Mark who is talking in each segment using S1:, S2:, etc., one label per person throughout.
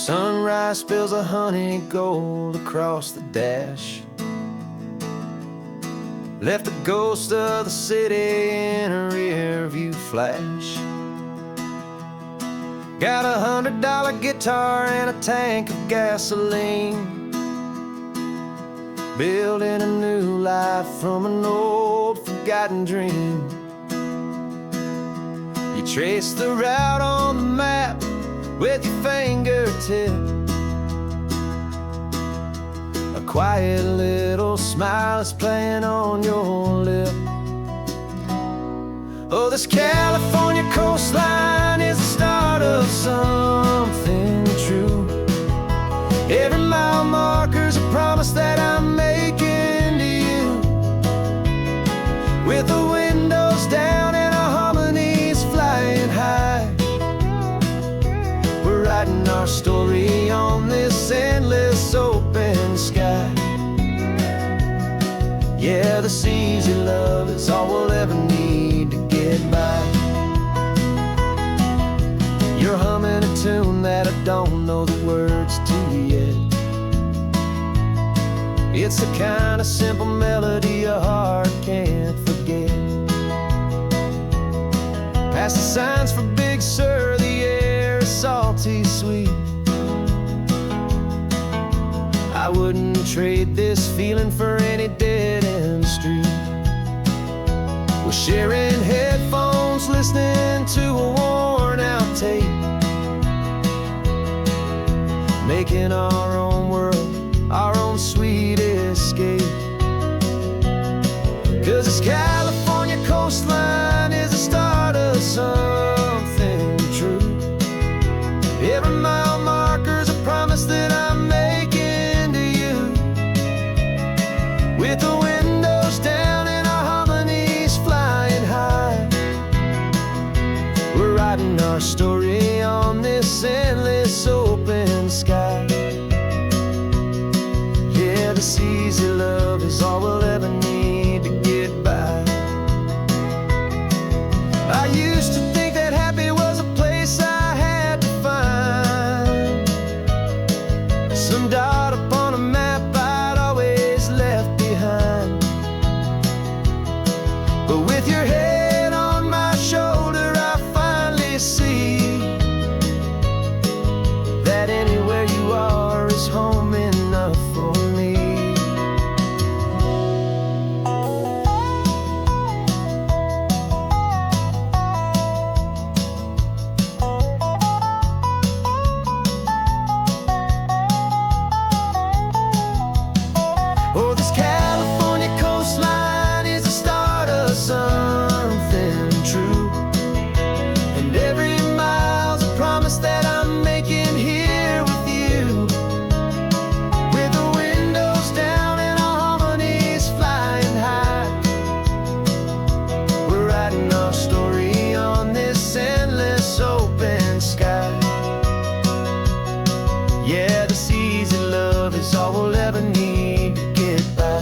S1: Sunrise spills a honey gold across the dash. Left the ghost of the city in a rear view flash. Got $100 guitar and a tank of gasoline, building a new life from an old forgotten dream. You trace the route on the map with your fingertip. A quiet little smile is playing on your lip. Oh, this California coastline is the start of something true. Every mile marker's a promise that I'm making to you. With the windows down and our harmonies flying high, we're writing our story on this endless open sky. Yeah, this easy love is all we'll ever need to get by. You're humming a tune that I don't know the words to yet. It's the kind of simple melody your heart can't forget. Past the signs for Big Sur, the air is salty sweet. I wouldn't trade this feeling for any dead-end street. We're sharing headphones, listening to a worn-out tape, making our own world, our own sweet escape. 'Cause this California coastline is the start of something true. Every mile marker's a promise that I'm making to you. With the windows down and our harmonies flying high, we're writing our story on this endless open sky. Yeah, this easy love is all we'll ever need to get by. I used to think that happy was a place I had to find, some dot upon a map I'd always left behind. But with your head on my shoulder, I finally see that anywhere you are is home enough for me. Oh, this California coastline is the start of something true. And every mile's a promise that I'm making here with you. With the windows down and our harmonies flying high, we're writing our story on this endless open sky. Yeah, this easy love is all we'll ever need to get by.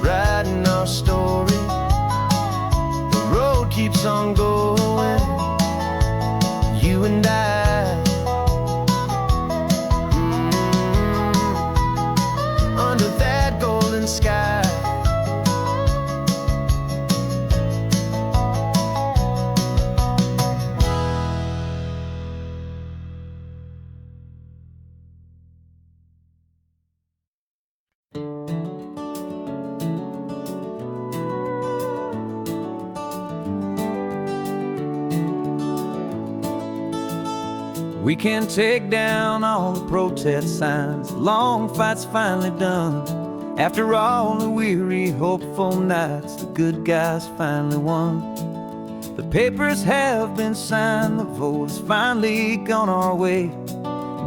S1: Writing our story, the road keeps on going, you and I. Under that golden sky. We can take down all the protest signs, the long fight's finally done. After all the weary, hopeful nights, the good guys finally won. The papers have been signed, the vote has finally gone our way.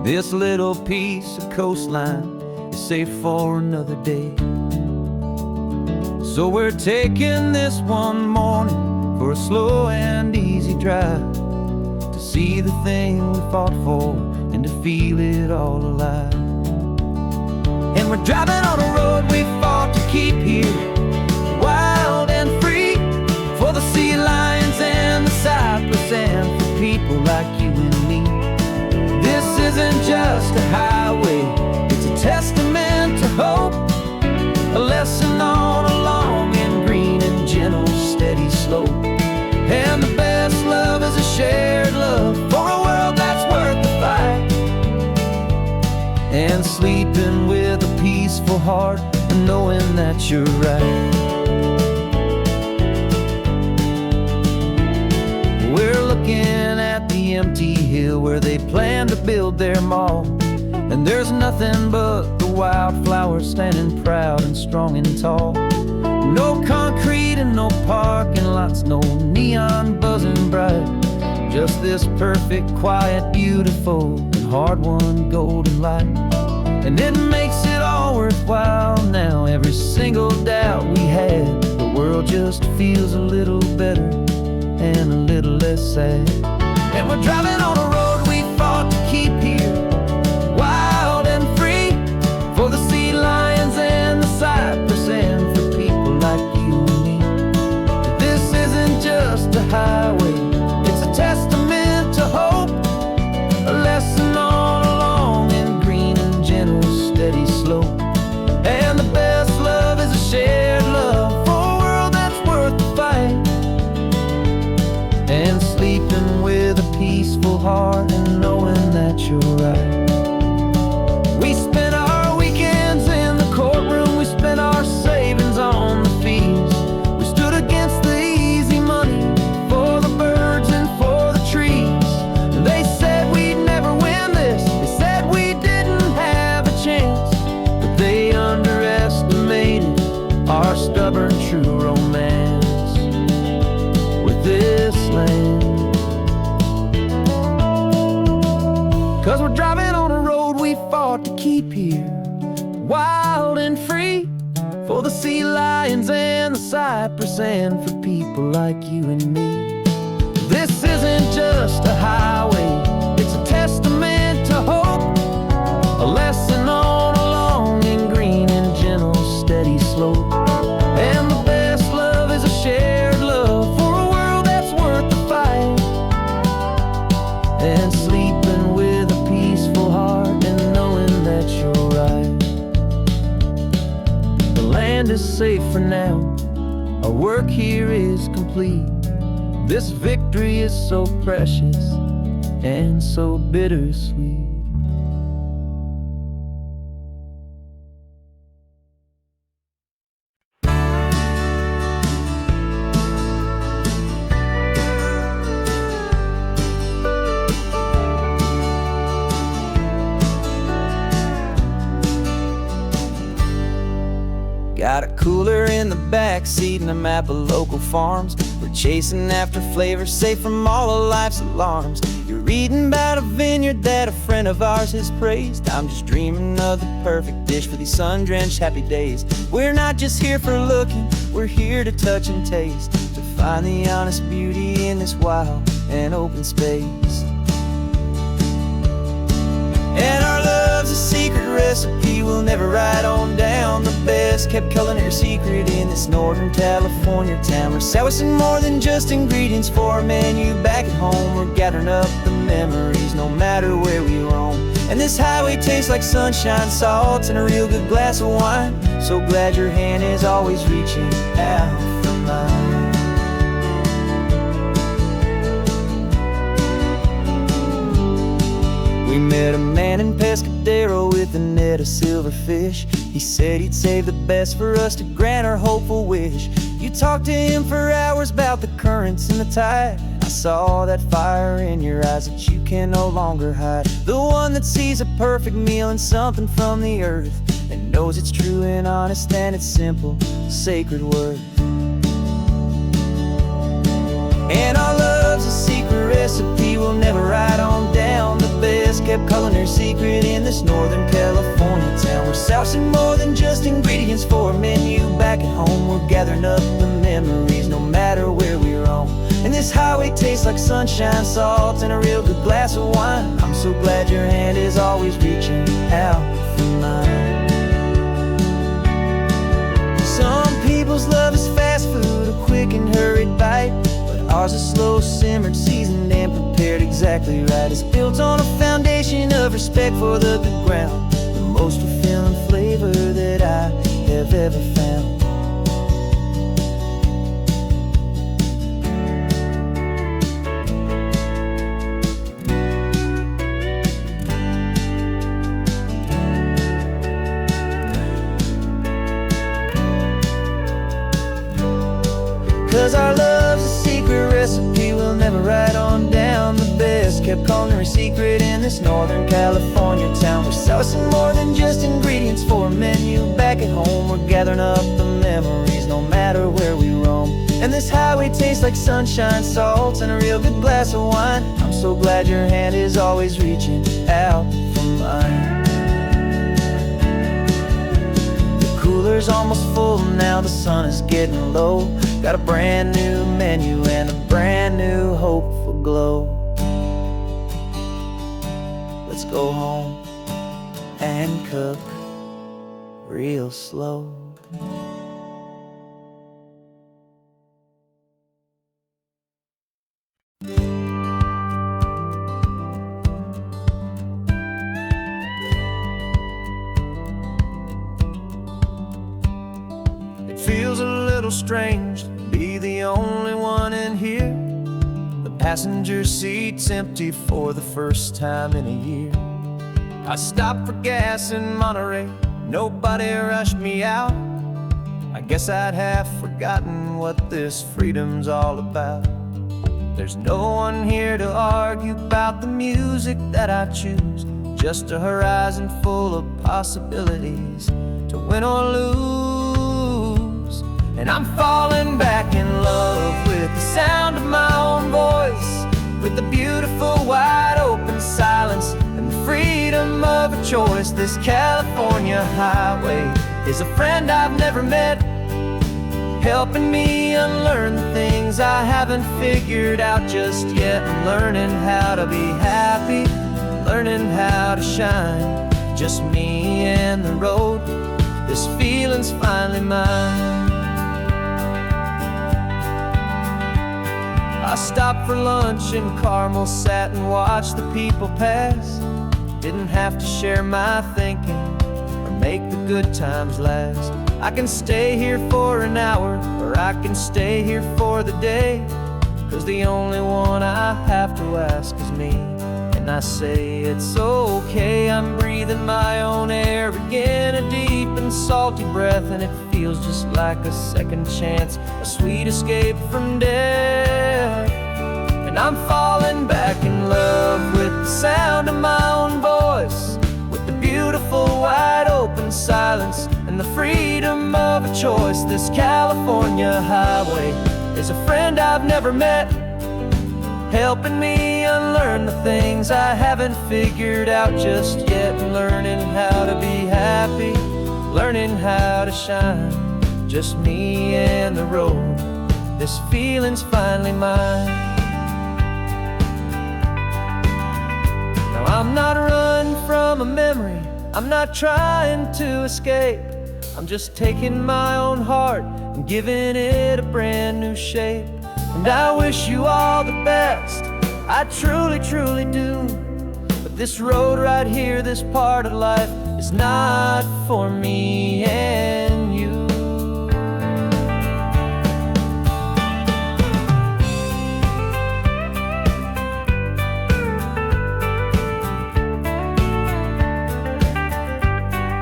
S1: This little piece of coastline is safe for another day. So we're taking this one morning for a slow and easy drive, to see the thing we fought for and to feel it all alive. And we're driving on a road we fought to keep here, wild and free, for the sea lions and the cypress and for people like you and me. isn't just a highway, it's a testament to hope, a lesson on a long and green and gentle, steady slope. And the best love is a shared love for a world that's worth the fight. And sleeping with a peaceful heart and knowing that you're right. We're looking at the empty hill where they plan to build their mall, and there's nothing but the wildflowers standing proud and strong and tall. No concrete and no parking lots, no neon buzzing bright, just this perfect, quiet, beautiful, and hard-won golden light. And it makes it all worthwhile now. Every single doubt we had, the world just feels a little better and a little less sad. And we're driving on a road we fought to keep here, wild and free, for the sea lions and the cypress and for people like you and me. This isn't just a highway, it's a testament to hope, a lesson on a long and green and gentle, steady slope. And the best love is a shared love for a world that's worth the fight. And sleeping with a peaceful heart and knowing that you're right. We spent our weekends in the courtroom, we spent our savings on the fees. We stood against the easy money for the birds and for the trees. And they said we'd never win this, they said we didn't have a chance, but they underestimated our stubborn true romance with this land. 'Cause we're driving on a road we fought to keep here, wild and free, for the sea lions and the cypress and for people like you and me. This isn't just a highway, it's a testament to hope, a lesson on a long and green and gentle, steady slope. And the best love is a shared love for a world that's worth the fight. And sleeping with a peaceful heart and knowing that you're right. The land is safe for now, our work here is complete. This victory is so precious and so bittersweet. Got a cooler in the back seat and a map of local farms. We're chasing after flavors safe from all of life's alarms. You're reading about a vineyard that a friend of ours has praised. I'm just dreaming of the perfect dish for these sun-drenched happy days. We're not just here for looking, we're here to touch and taste, to find the honest beauty in this wild and open space. And our love's a secret recipe we'll never write on down. The best kept culinary secret in this Northern California town. We're sourcing more than just ingredients for a menu back at home. We're gathering up the memories no matter where we roam. And this highway tastes like sunshine, salt, and a real good glass of wine. So glad your hand is always reaching out for mine. We met a man in Pescadero with a net of silverfish. He said he'd save the best for us to grant our hopeful wish. You talked to him for hours about the currents and the tide. I saw that fire in your eyes that you can no longer hide. The one that sees a perfect meal in something from the earth, and knows it's true and honest and it's simple, sacred worth. And our love's a secret recipe we'll never write on down. The best kept culinary secret in this Northern California town. We're sourcing more than just ingredients for a menu back at home. We're gathering up the memories no matter where we roam. And this highway tastes like sunshine, salt, and a real good glass of wine. I'm so glad your hand is always reaching out for mine. Some people's love is fast food, a quick and hurried bite. Ours is slow simmered, seasoned and prepared exactly right. It's built on a foundation combination of respect for the good ground, the most fulfilling flavor that I have ever found. 'Cause our love's a secret recipe we'll never write on down. The best kept culinary secret in this Northern California town. We're sourcing more than just ingredients for a menu. Back at home we're gathering up the memories, no matter where we roam. And this highway tastes like sunshine, salt, and a real good glass of wine. I'm so glad your hand is always reaching out for mine. The cooler's almost full now, the sun is getting low. Got a brand new menu and a brand new hopeful glow. Let's go home and cook real slow. It feels a little strange to be the only one in here. The passenger seat's empty for the first time in a year. I stopped for gas in Monterey, nobody rushed me out. I guess I'd have forgotten what this freedom's all about. There's no one here to argue about the music that I choose, just a horizon full of possibilities to win or lose. And I'm falling back in love with the sound of my own voice, with the beautiful wide open silence and the freedom of a choice. This California highway is a friend I've never met, helping me unlearn the things I haven't figured out just yet. I'm learning how to be happy, learning how to shine, just me and the road. This feeling's finally mine. I stopped for lunch in Carmel, sat and watched the people pass. Didn't have to share my thinking or make the good times last. I can stay here for an hour, or I can stay here for the day, 'cause the only one I have to ask is me. And I say it's okay, I'm breathing my own air again, a deep and salty breath, and it feels just like a second chance, a sweet escape from death. And I'm falling back in love with the sound of my own voice, with the beautiful wide open silence and the freedom of a choice. This California highway is a friend I've never met, helping me unlearn the things I haven't figured out just yet. Learning how to be happy, learning how to shine, just me and the road. This feeling's finally mine. Now I'm not running from a memory, I'm not trying to escape. I'm just taking my own heart and giving it a brand new shape. And I wish you all the best, I truly, truly do. But this road right here, this part of life, is not for me and you.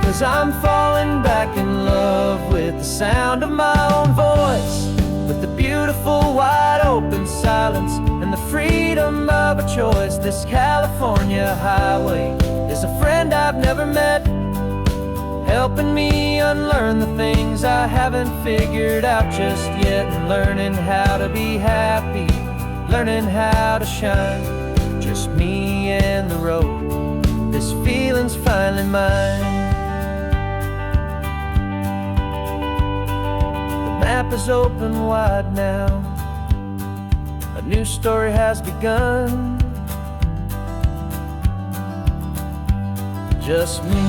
S1: Cause I'm falling back in love with the sound of my own voice, with the beautiful wide open silence and the freedom of a choice. This California highway is a friend I've never met, helping me unlearn the things I haven't figured out just yet. And learning how to be happy, learning how to shine, just me and the road. This feeling's finally mine. The map is open wide now, a new story has begun, just me.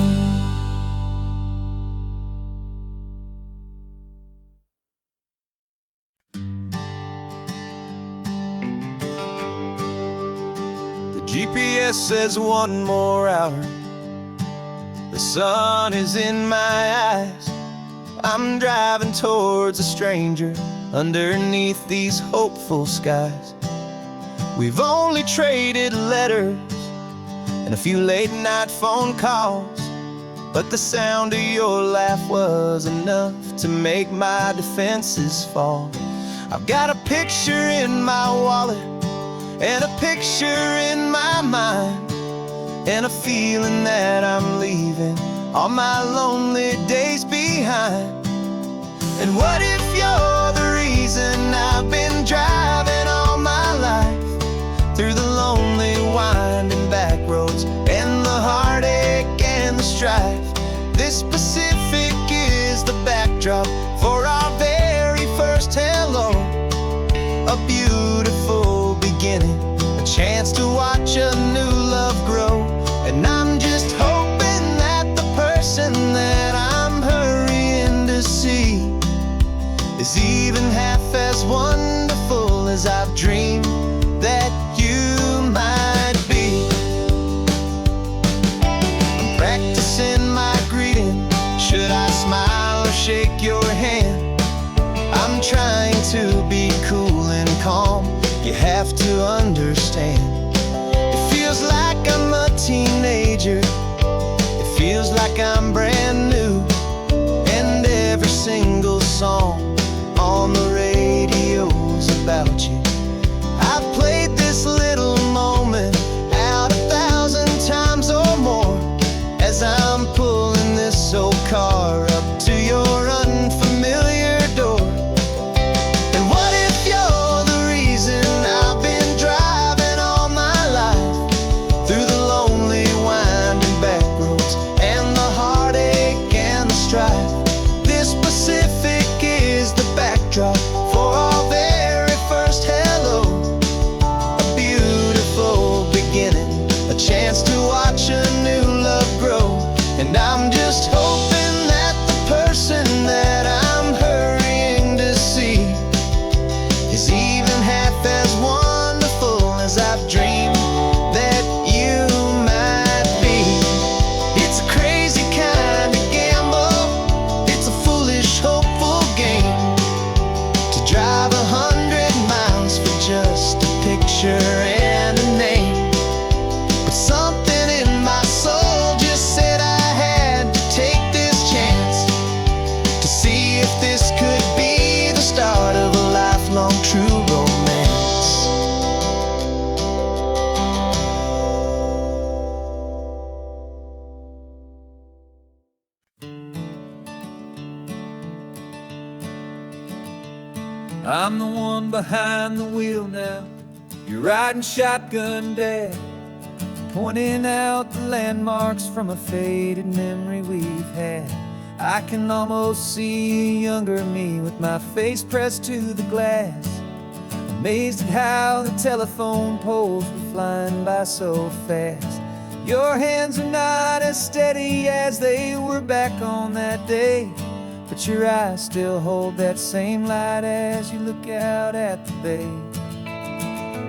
S2: The GPS
S1: guess there's one more hour. The sun is in my eyes. I'm driving towards a stranger underneath these hopeful skies. We've only traded letters and a few late night phone calls, but the sound of your laugh was enough to make my defenses fall. I've got a picture in my wallet and a picture in my mind, and a feeling that I'm leaving all my lonely days behind. And what if you're the reason I've been driving all my life, through the lonely winding back roads and the heartache and the strife? This Pacific is the backdrop for our very first hello. A beautiful beginning, a chance to watch a new love grow. And I'm just hoping that the person that I'm hurrying to see is even half as wonderful as I've dreamed that you might be. I'm practicing my greeting. Should I smile or shake your hand? I'm trying to be cool and calm. You have to understand. It feels like I'm a teenager. It feels like I'm brand new. And every single song on the radio's about you. I've played this little moment out 1,000 times or more as I'm pulling this old car up to your unfamiliar door. And what if you're the reason I've been driving all my life, through the lonely winding back roads and the heartache and the strife? This Pacific is the backdrop for our very first hello. A beautiful beginning, a chance to watch a new love grow. And I'm just hoping that the person that I'm hurrying to see is even half as wonderful as I've dreamed that you might be. It's a crazy kind of gamble. It's a foolish, hopeful game to drive 100 miles for just a picture and a name. But something in my soul just said I had to take this chance to see if this could be the start of a lifelong true romance. I'm the one behind the wheel now. You're riding shotgun, Dad, pointing out the landmarks from a faded memory we've had. I can almost see a younger me with my face pressed to the glass, amazed at how the telephone poles were flying by so fast. Your hands are not as steady as they were back on that day, but your eyes still hold that same light as you look out at the bay.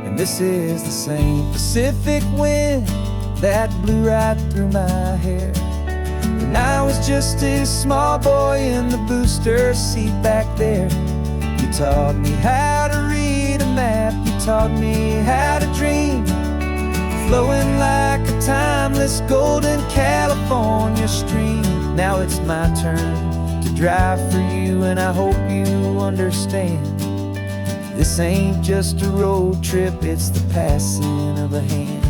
S1: And this is the same Pacific wind that blew right through my hair when I was just a small boy in the booster seat back there. You taught me how to read a map, you taught me how to dream, flowing like a timeless golden California stream. Now it's my turn to drive for you, and I hope you understand. This ain't just a road trip, it's the passing of a hand.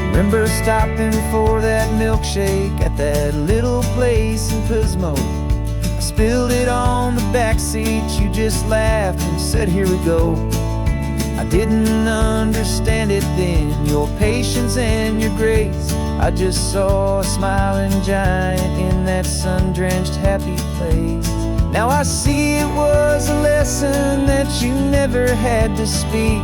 S1: Remember stopping for that milkshake at that little place in Pismo? I spilled it on the back seat, you just laughed and said, here we go. I didn't understand it then, your patience and your grace. I just saw a smiling giant in that sun-drenched happy place. Now I see it was a lesson that you never had to speak,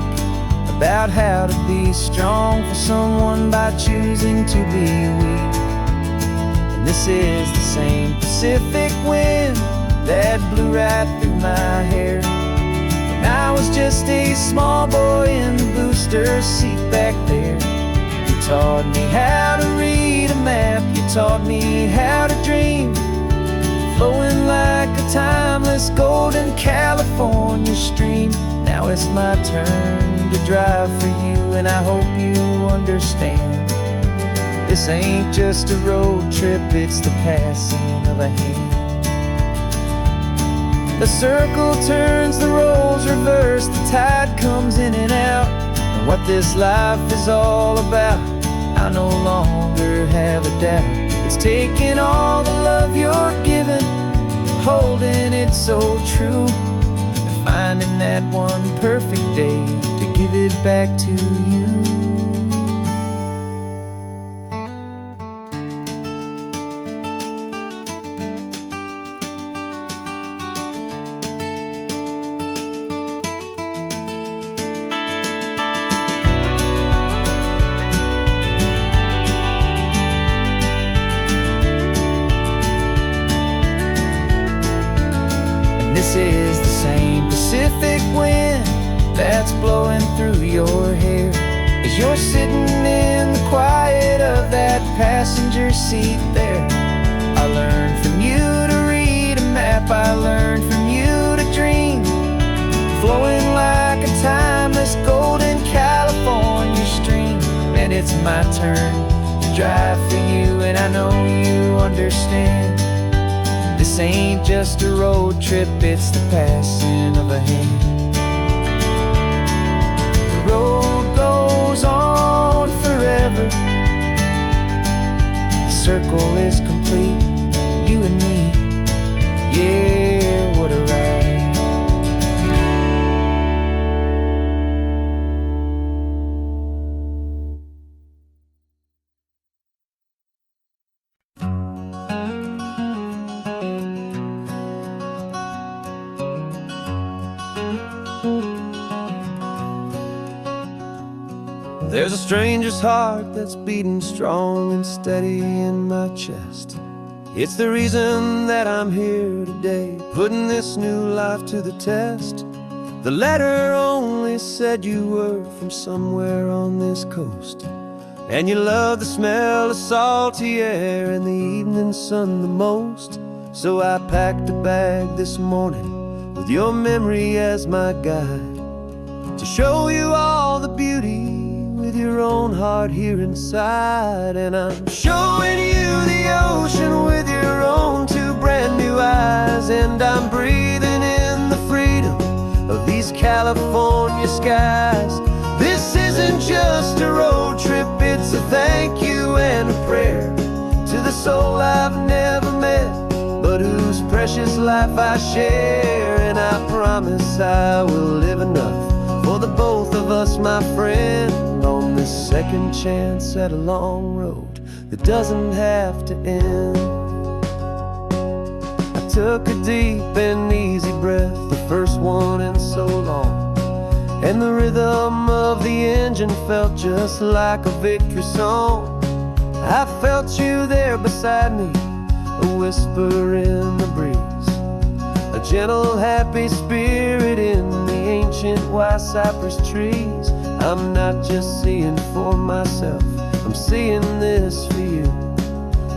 S1: about how to be strong for someone by choosing to be weak. And this is the same Pacific wind that blew right through my hair I was just a small boy in the booster seat back there. You taught me how to read a map, you taught me how to dream, flowing like a timeless golden California stream. Now it's my turn to drive for you, and I hope you understand. This ain't just a road trip, it's the passing of a hand. The circle turns, the roles reverse, the tide comes in and out. And what this life is all about, I no longer have a doubt. It's taking all the love you're giving, holding it so true, and finding that one perfect day to give it back to you. This is the same Pacific wind that's blowing through your hair as you're sitting in the quiet of that passenger seat there. I learned from you to read a map, I learned from you to dream, flowing like a timeless golden California stream. And it's my turn to drive for you, and I know you understand. This ain't just a road trip, it's the passing of a hand. The road goes on forever, the circle is complete, you and me, yeah, what a ride. There's a stranger's heart that's beating strong and steady in my chest. It's the reason that I'm here today, putting this new life to the test. The letter only said you were from somewhere on this coast, and you love the smell of salty air and the evening sun the most. So I packed a bag this morning with your memory as my guide, to show you all the beauty with your own heart here inside. And I'm showing you the ocean with your own two brand new eyes, and I'm breathing in the freedom of these California skies. This isn't just a road trip, it's a thank you and a prayer to the soul I've never met, but whose precious life I share. And I promise I will live enough for the both of us, my friend, on this second chance at a long road that doesn't have to end. I took a deep and easy breath, the first one in so long, and the rhythm of the engine felt just like a victory song. I felt you there beside me, a whisper in the breeze, a gentle happy spirit in the ancient white cypress trees. I'm not just seeing for myself, I'm seeing this for you,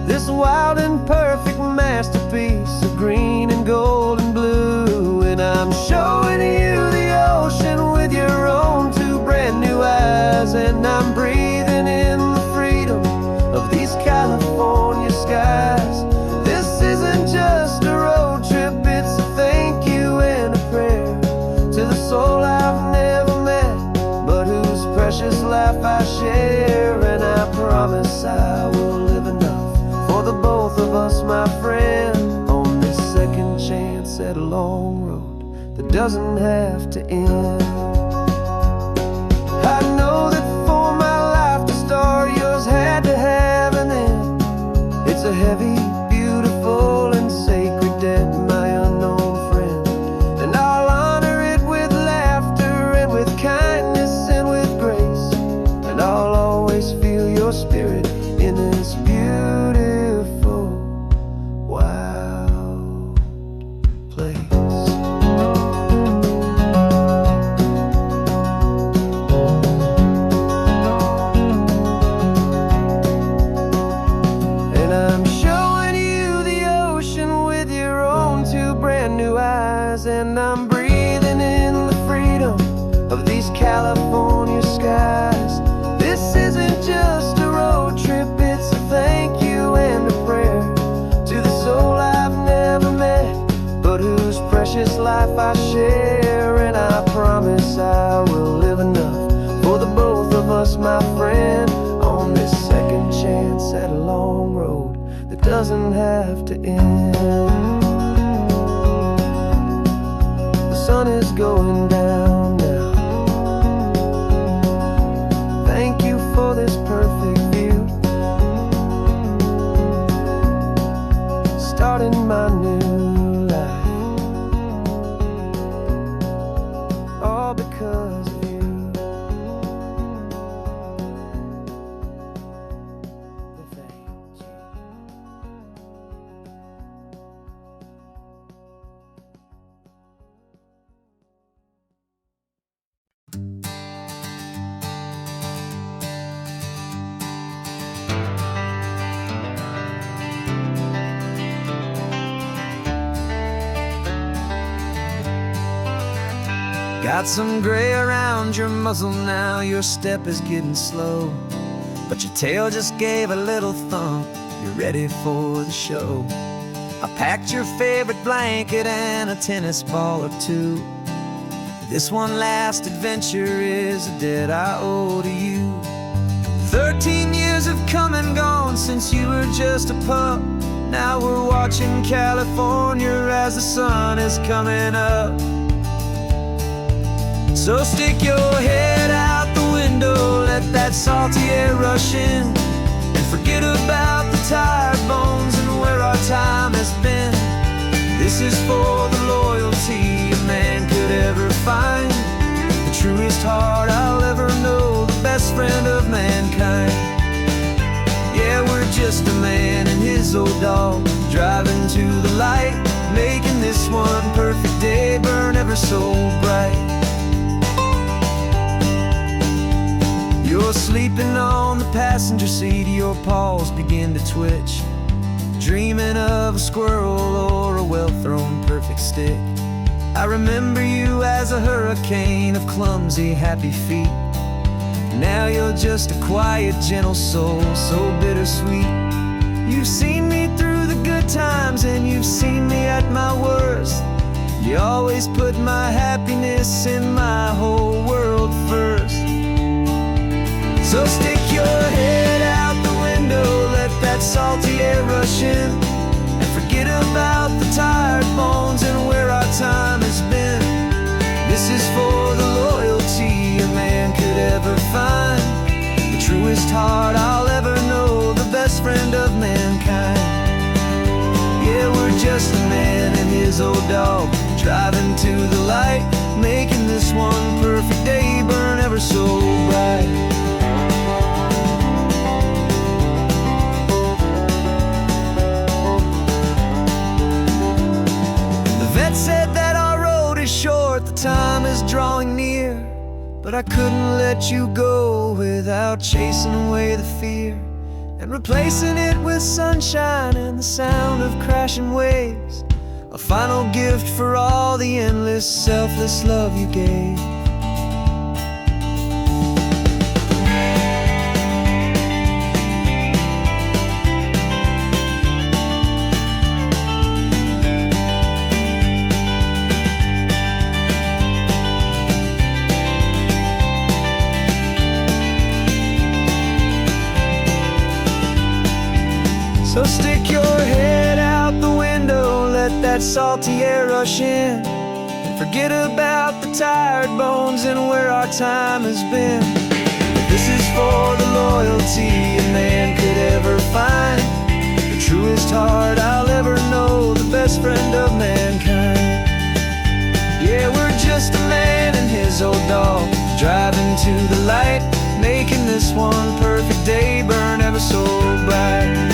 S1: this wild and perfect masterpiece of green and gold and blue. And I'm showing you the ocean with your own two brand new eyes, and I'm breathing in the freedom of these California skies. This isn't just a road trip, it's a thank you and a prayer to the soul I've never met, but whose precious life I share. And I promise I will live enough for the both of us, my friend, on this second chance at a long road that doesn't have to end. I know that for my life to start, yours had to have an end. It's a heavy, beautiful, and sacred debt, my unknown friend, and I'll honor it with laughter and with kindness and with grace, and I'll always feel your spirit in this beautiful, wild place. doesn't have to end. The sun is going down now. Thank you for this perfect view. Starting my new life, all because of you. Thank you. Got some gray around your muzzle now, your step is getting slow, but your tail just gave a little thump, you're ready for the show. I packed your favorite blanket and a tennis ball or two. This one last adventure is a debt I owe to you. 13 years have come and gone since you were just a pup. Now we're watching California as the sun is coming up. So stick your head out the window, let that salty air rush in, and forget about the tired bones and where our time has been. This is for the loyalty a man could ever find, the truest heart I'll ever know, the best friend of mankind. Yeah, we're just a man and his old dog, driving to the light, making this one perfect day burn ever so bright. You're sleeping on the passenger seat, your paws begin to twitch, dreaming of a squirrel or a well-thrown perfect stick. I remember you as a hurricane of clumsy, happy feet. Now you're just a quiet, gentle soul, so bittersweet. You've seen me through the good times and you've seen me at my worst. You always put my happiness in my whole world first. So stick your head out the window, let that salty air rush in, and forget about the tired bones and where our time has been. This is for the loyalty a man could ever find, the truest heart I'll ever know, the best friend of mankind. Yeah, we're just a man and his old dog, driving to the light, making this one perfect day burn ever so bright. Said that our road is short, the time is drawing near, but I couldn't let you go without chasing away the fear and replacing it with sunshine and the sound of crashing waves, a final gift for all the endless, selfless love you gave. So stick your head out the window, let that salty air rush in, and forget about the tired bones and where our time has been. This is for the loyalty a man could ever find, the truest heart I'll ever know, the best friend of mankind. Yeah, we're just a man and his old dog, driving to the light, making this one perfect day burn ever so bright.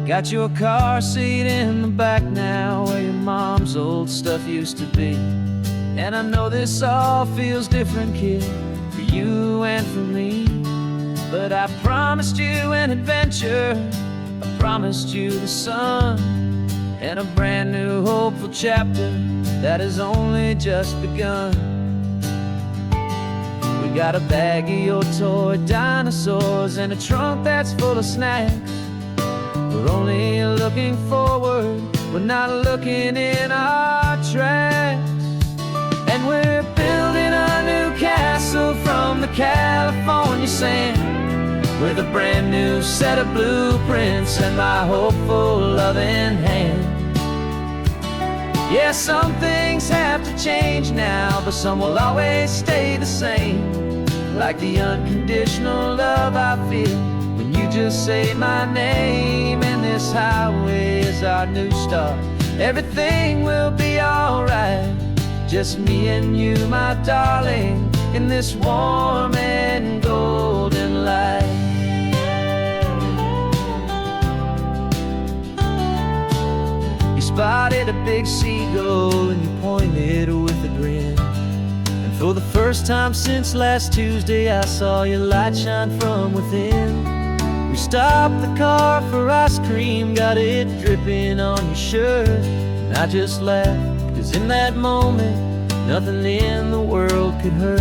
S1: Got your car seat in the back now, where your mom's old stuff used to be. And I know this all feels different, kid, for you and for me. But I promised you an adventure, I promised you the sun, and a brand new hopeful chapter that has only just begun. You got a bag of your toy dinosaurs and a trunk that's full of snacks. We're only looking forward, we're not looking in our tracks. And we're building a new castle from the California sand, with a brand new set of blueprints and my hopeful loving hand. Yeah, some things have to change now, but some will always stay the same. Like the unconditional love I feel when you just say my name. And this highway is our new start. Everything will be alright, just me and you, my darling, in this warm and golden light. Spotted a big seagull and you pointed with a grin. And for the first time since last Tuesday, I saw your light shine from within. We stopped the car for ice cream, got it dripping on your shirt. And I just laughed, 'cause in that moment, nothing in the world could hurt.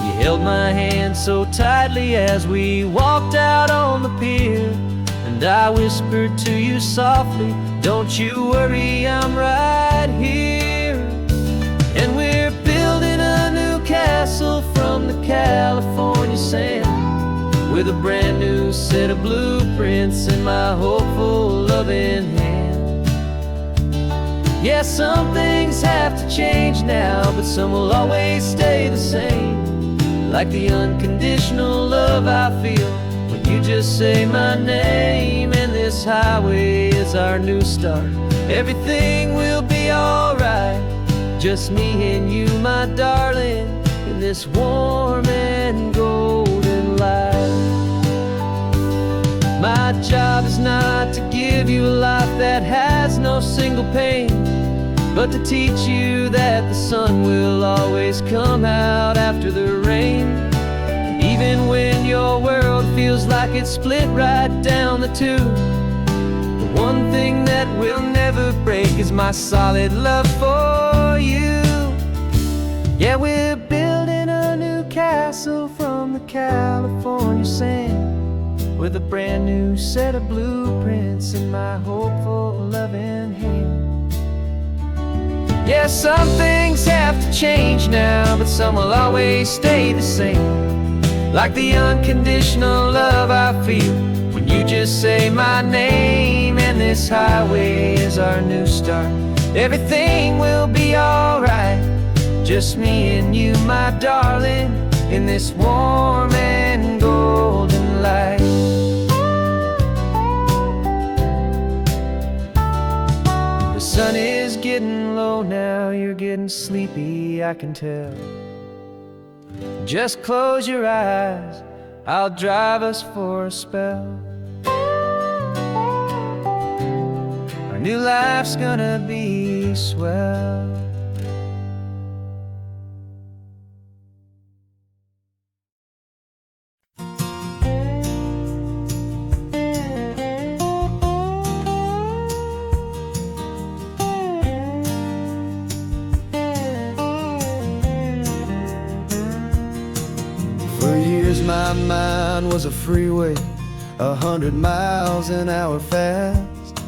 S1: You held my hand so tightly as we walked out on the pier. And I whispered to you softly, don't you worry, I'm right here. And we're building a new castle from the California sand, with a brand new set of blueprints in my hopeful loving hand. Yeah, some things have to change now, but some will always stay the same. Like the unconditional love I feel when you just say my name. And this highway is our new start. Everything will be alright, just me and you, my darling, in this warm and golden light. My job is not to give you a life that has no single pain, but to teach you that the sun will always come out after the rain. Even when your world feels like it's split right down the two, the one thing that will never break is my solid love for you. Yeah, we're building a new castle from the California sand, with a brand new set of blueprints in my hopeful loving hand. Yeah, some things have to change now, but some will always stay the same. Like the unconditional love I feel when you just say my name. And this highway is our new start. Everything will be alright, just me and you, my darling, in this warm and golden light. The sun is getting low now, you're getting sleepy, I can tell. Just close your eyes, I'll drive us for a spell. Our new life's gonna be swell. My mind was a freeway, 100 miles an hour fast,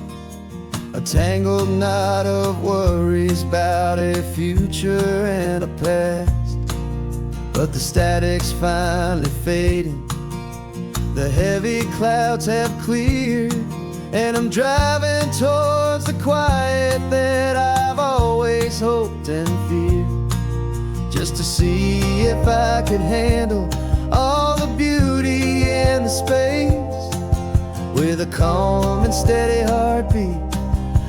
S1: a tangled knot of worries about a future and a past. But the static's finally fading, the heavy clouds have cleared, and I'm driving towards the quiet that I've always hoped and feared, just to see if I could handle all the beauty in the space, with a calm and steady heartbeat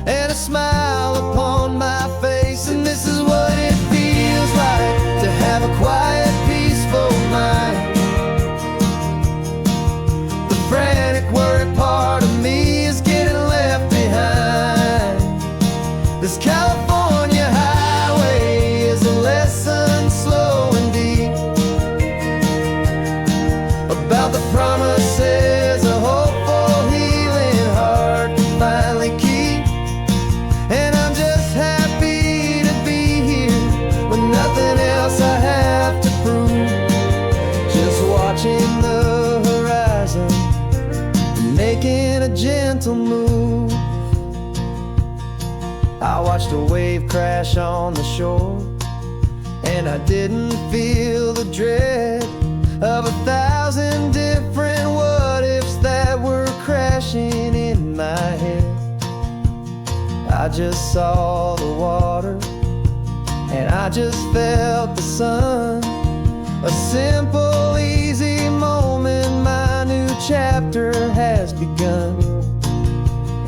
S1: and a smile upon my face. And this is what it feels like to have a quiet, peaceful mind. The frantic, worried part of me is getting left behind. This California highway is a lesson slow and deep about the promises a hopeful, healing heart can finally keep. I watched a wave crash on the shore, and I didn't feel the dread of 1,000 different what-ifs that were crashing in my head. I just saw the water, and I just felt the sun. A simple, easy moment, my new chapter has begun.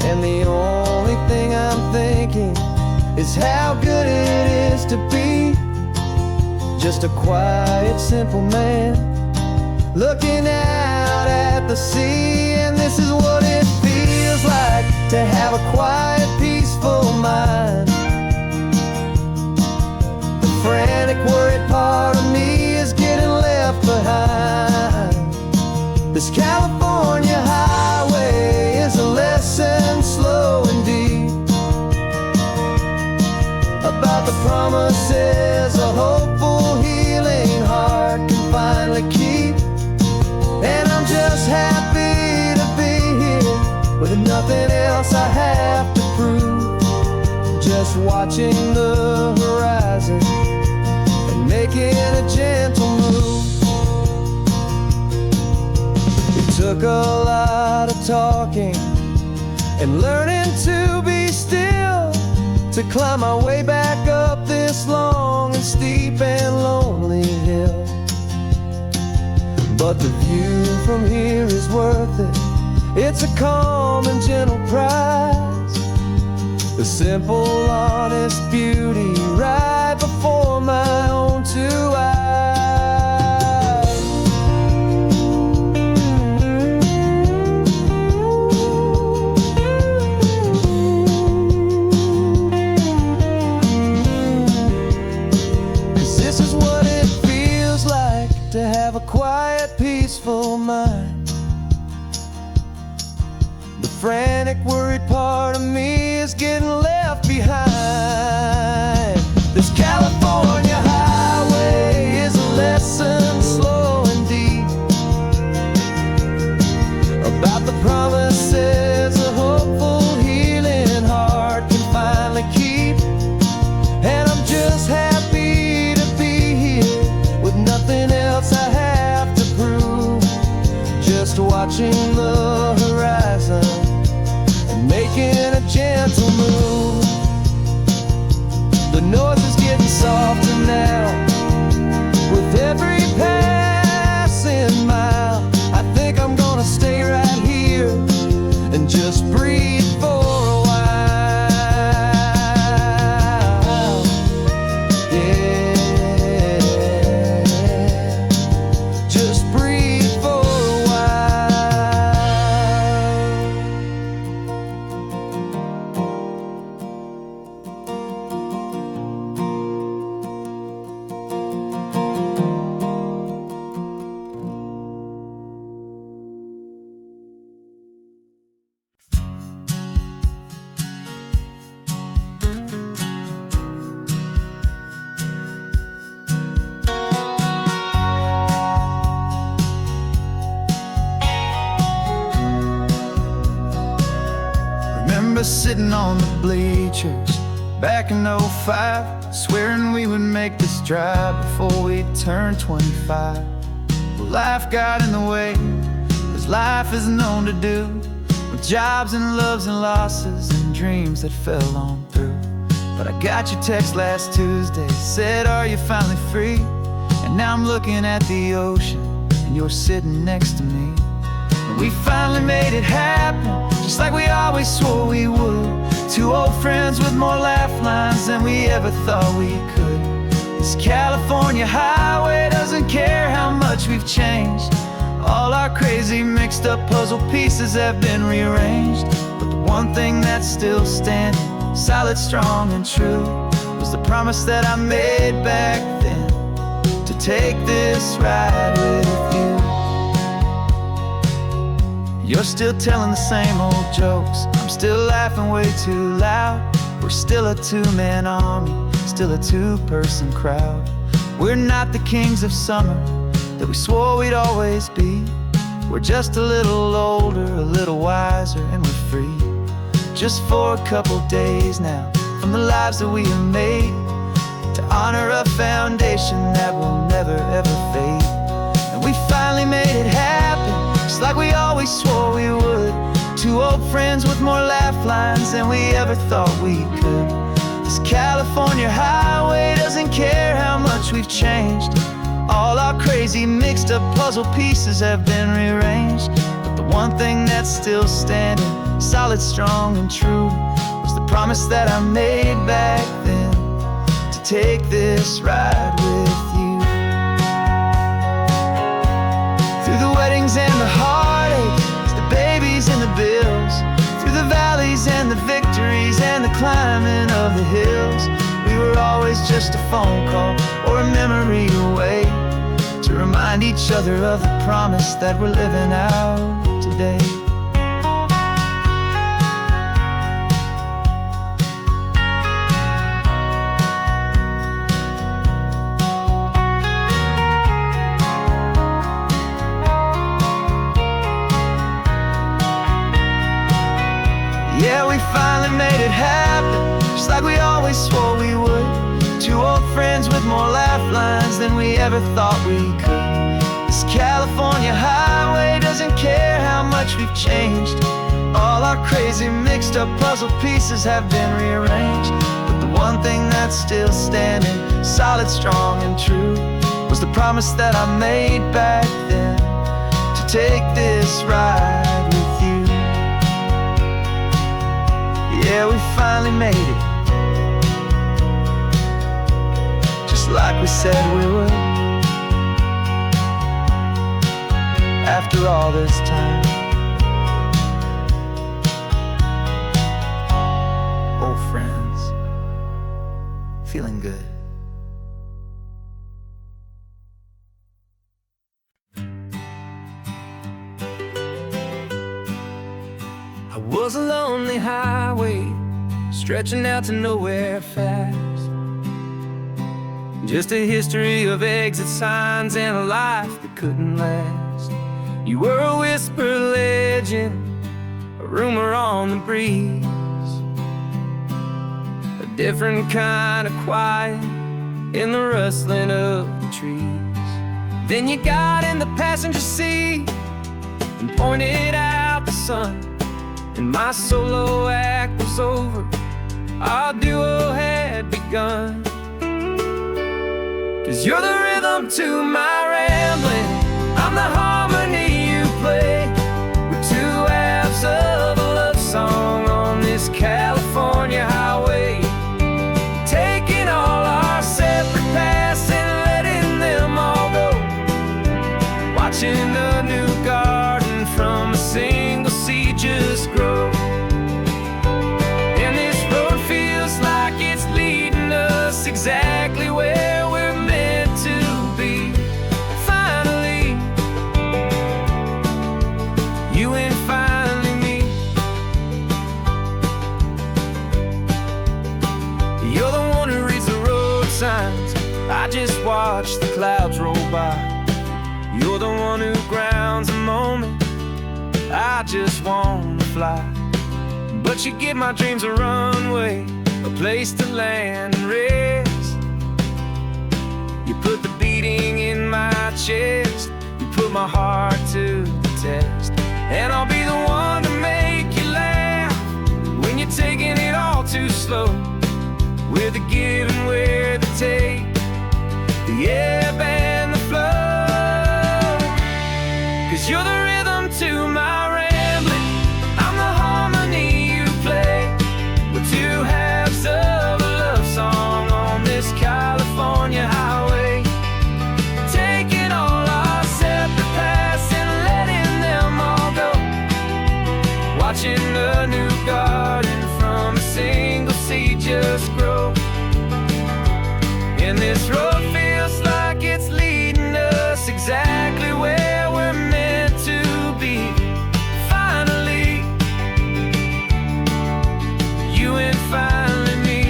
S1: And the only thing I'm thinking is how good it is to be just a quiet, simple man looking out at the sea. And this is what it feels like to have a quiet, peaceful mind. The frantic, worried part of me is getting left behind. This California highway is a lesson slow and deep about the promises a hopeful, healing heart can finally keep. And I'm just happy to be here with nothing else I have to prove, just watching the horizon and making a gentle move. It took a lot of talking and learning to be still to climb my way back up this long and steep and lonely hill. But the view from here is worth it. It's a calm and gentle prize, the simple, honest beauty right before my own two eyes. 'Cause this is what it feels like to have a quiet, peaceful mind. The frantic, worried part of me is getting left behind. This California highway is a lesson slow and deep about the promises a hopeful, healing heart can finally keep. And I'm just happy to be here with nothing else I have to prove, just watching the horizon and making a gentle move. The noise is getting softer now with every passing mile. I think I'm gonna stay right here and just breathe for a while. Yeah, just breathe for a while. Remember sitting on the bleachers back in '05, swearing we would make this drive before we turned 25. Well, life got in the way, as life is known to do, with jobs and loves and losses and dreams that fell on through. But I got your text last Tuesday, said, are you finally free? And now I'm looking at the ocean, and you're sitting next to me. And we finally made it happen, just like we always swore we would. Two old friends with more laugh lines than we ever thought we could. This California highway doesn't care how much we've changed. All our crazy mixed up puzzle pieces have been rearranged. But the one thing that's still standing, solid, strong and true, was the promise that I made back then, to take this ride with you. You're still telling the same old jokes, I'm still laughing way too loud. We're still a two-man army, still a two-person crowd. We're not the kings of summer that we swore we'd always be. We're just a little older, a little wiser, and we're free. Just for a couple days now, from the lives that we have made, to honor a foundation that will never ever fade. And we finally made it happen, just like we always swore we would. Two old friends with more laugh lines than we ever thought we could. This California highway doesn't care how much we've changed. All our crazy mixed up puzzle pieces have been rearranged, but the one thing that's still standing, solid, strong, and true, was the promise that I made back then, to take this ride with you. Through the weddings and the heartaches, the babies and the bills, through the valleys and the victories and the climbing of the hills, we were always just a phone call or a memory away, to remind each other of the promise that we're living out today. Yeah, we finally made it happen, just like we always swore we would. Two old friends with more laugh lines than we ever thought we could. This California highway doesn't care how much we've changed. All our crazy mixed up puzzle pieces have been rearranged, but the one thing that's still standing, solid, strong, and true, was the promise that I made back then, to take this ride with you. Yeah, we finally made it, just like we said we would. After all this time, old friends, feeling good. I was a lonely highway, stretching out to nowhere fast. Just a history of exit signs and a life that couldn't last. You were a whisper legend, a rumor on the breeze, a different kind of quiet in the rustling of the trees. Then you got in the passenger seat and pointed out the sun, and my solo act was over, our duo had begun. 'Cause you're the rhythm to my rambling, I'm the harmony you play. We're two halves of a love song on this California highway, taking all our separate paths and letting them all go, watching a new garden from a single seed just grow. And this road feels like it's leading us exactly where we're meant to be. Finally, you and finally me. You're the one who reads the road signs, I just watch the clouds roll by. You're the one who grounds a moment, I just wanna fly. But you give my dreams a runway, a place to land and rest. You put the beating in my chest, you put my heart to the test. And I'll be the one to make you laugh when you're taking it all too slow. We're the give and we're the take, the ebb and the flow. 'Cause you're the rhythm to my rambling, I'm the harmony you play. We're two halves of a love song on this California highway, taking all our separate paths and letting them all go, watching a new garden from a single seed just grow. And this road feels like it's leading us exactly where we're meant to be. Finally, you and finally me.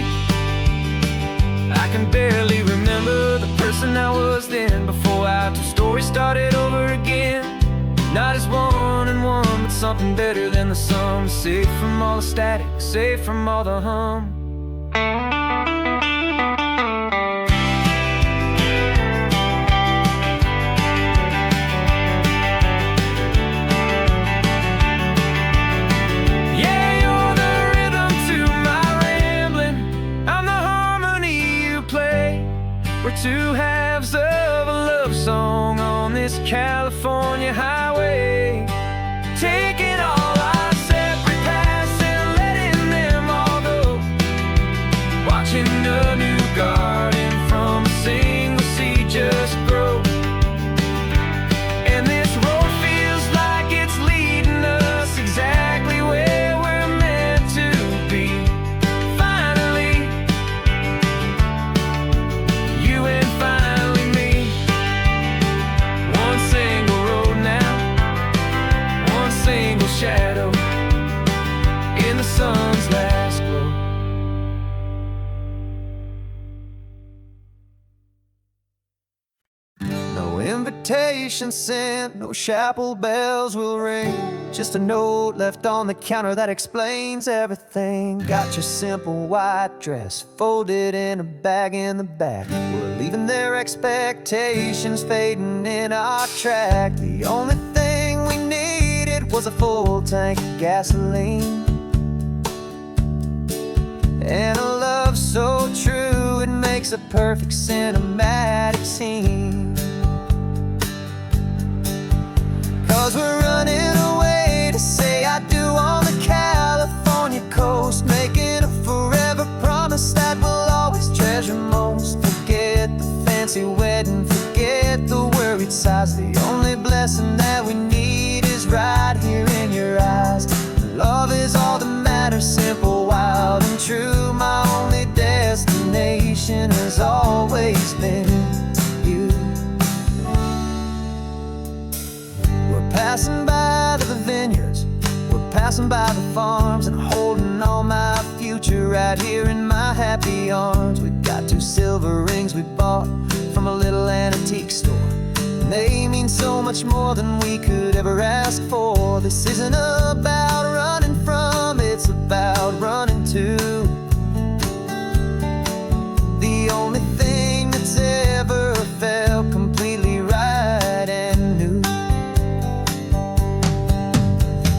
S1: I can barely remember the person I was then, before our two stories started over again. Not as one and one, but something better than the sum. Safe from all the static, safe from all the hum. two halves of a love song on this California highway, taking all our separate paths and letting them all go, watching a new garden from a single seed just grow. And this road feels like it's leading us exactly where we're meant to be. Finally, you and finally me. One single road now, one single shadow in the sun's last glow. No invitation sent, no chapel bells will ring, just a note left on the counter that explains everything. Got your simple white dress folded in a bag in the back. We're leaving their expectations fading in our track. The only thing we needed was a full tank of gasoline, and a love so true it makes a perfect cinematic scene. 'Cause we're running away to say I do on the California coast, making a forever promise that we'll always treasure most. Forget the fancy wedding, forget the worried sighs. The only blessing that we need is right here in your eyes. Love is all that matters, simple, wild, and true. My only destination has always been you. We're passing by the vineyards, we're passing by the farms, and holding on my future right here in my happy arms. We've got two silver rings we bought from a little antique store, and they mean so much more than we could ever ask for. This isn't about running from, it's about running to the only thing that's ever felt completely right and new.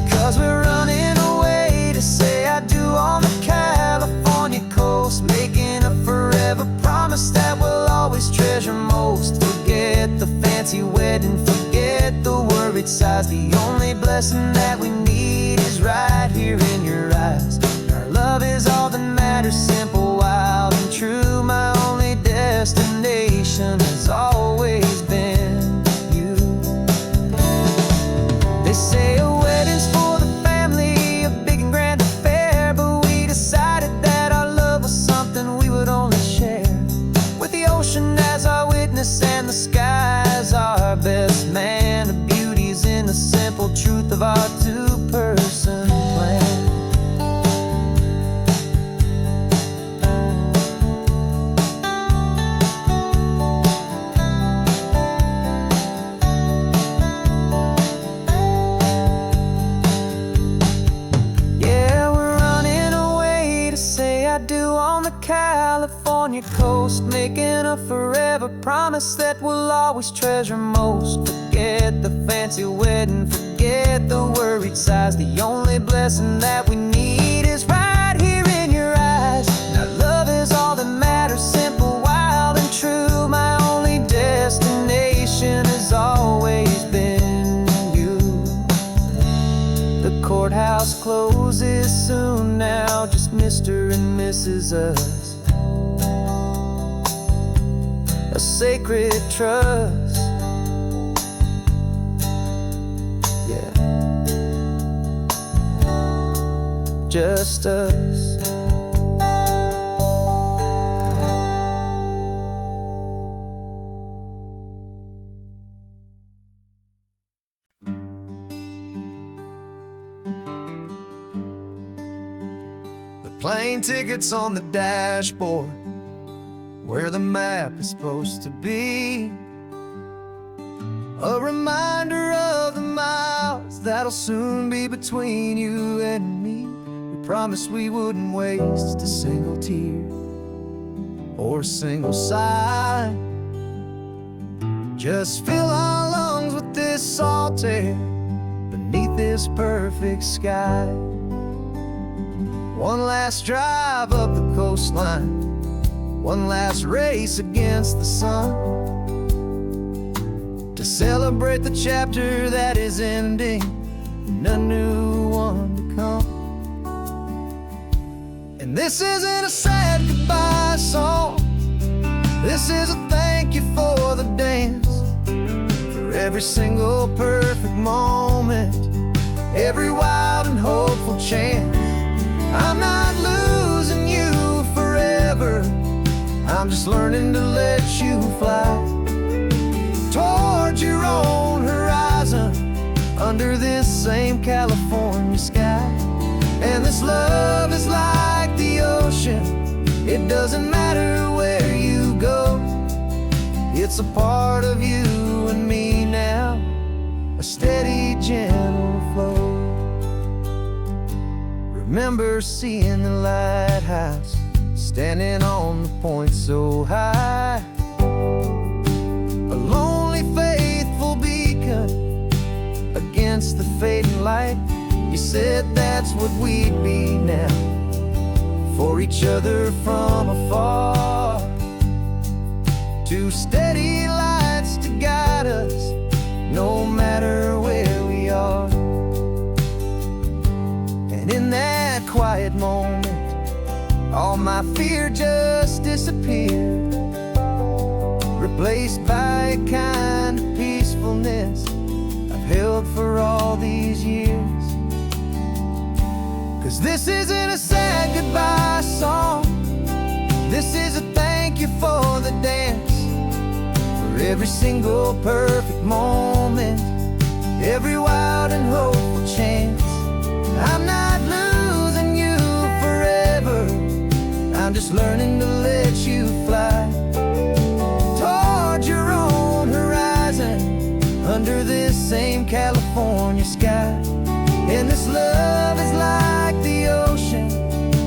S1: 'Cause we're running away to say I do on the California coast, making a forever promise that we'll always treasure most. Forget the fancy wedding, forget the worried sighs. The only blessing that we need is right here in your eyes. Our love is all that matters, simple, wild, and true. My only destination has always been you. They say a wedding's for the family, a big and grand affair, but we decided that our love was something we would only share with the ocean as our witness and the sky as our best man. The beauty's in the simple truth of our two-person plan. Yeah, we're running away to say I do on the California coast, making a forever promise that we'll always treasure most. Forget the fancy wedding, forget the worried sighs. The only blessing that we need is right here in your eyes. Now love is all that matters, simple, wild, and true. My only destination has always been you. The courthouse closes soon now, just Mr. and Mrs. Us. A sacred trust, yeah, just us. The plane tickets on the dashboard, where the map is supposed to be, a reminder of the miles that'll soon be between you and me. We promised we wouldn't waste a single tear or a single sigh. Just fill our lungs with this salt air beneath this perfect sky. One last drive up the coastline, one last race against the sun, to celebrate the chapter that is ending and a new one to come. And this isn't a sad goodbye song, this is a thank you for the dance, for every single perfect moment, every wild and hopeful chance. I'm not losing you forever, I'm just learning to let you fly towards your own horizon, under this same California sky. And this love is like the ocean, it doesn't matter where you go, it's a part of you and me now, a steady, gentle flow. Remember seeing the lighthouse, standing on the point so high, a lonely, faithful beacon against the fading light. You said that's what we'd be now, for each other from afar. Two steady lights to guide us, no matter where we are. And in that quiet moment, all my fear just disappeared, replaced by a kind of peacefulness I've held for all these years. 'Cause this isn't a sad goodbye song, this is a thank you for the dance, for every single perfect moment, every wild and hopeful chance. I'm not losing you forever, I'm just learning to let you fly towards your own horizon, under this same California sky. And this love is like the ocean,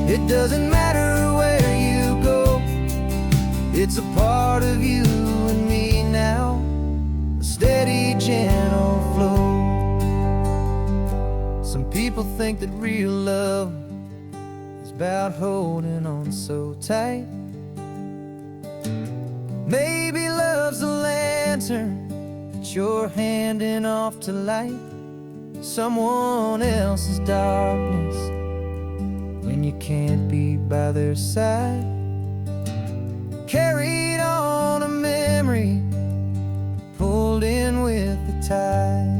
S1: it doesn't matter where you go, it's a part of you and me now, a steady, gentle flow. Some people think that real love is about holding on so tight. Maybe love's a lantern that you're handing off to light someone else's darkness when you can't be by their side. Carried on a memory, pulled in with the tide.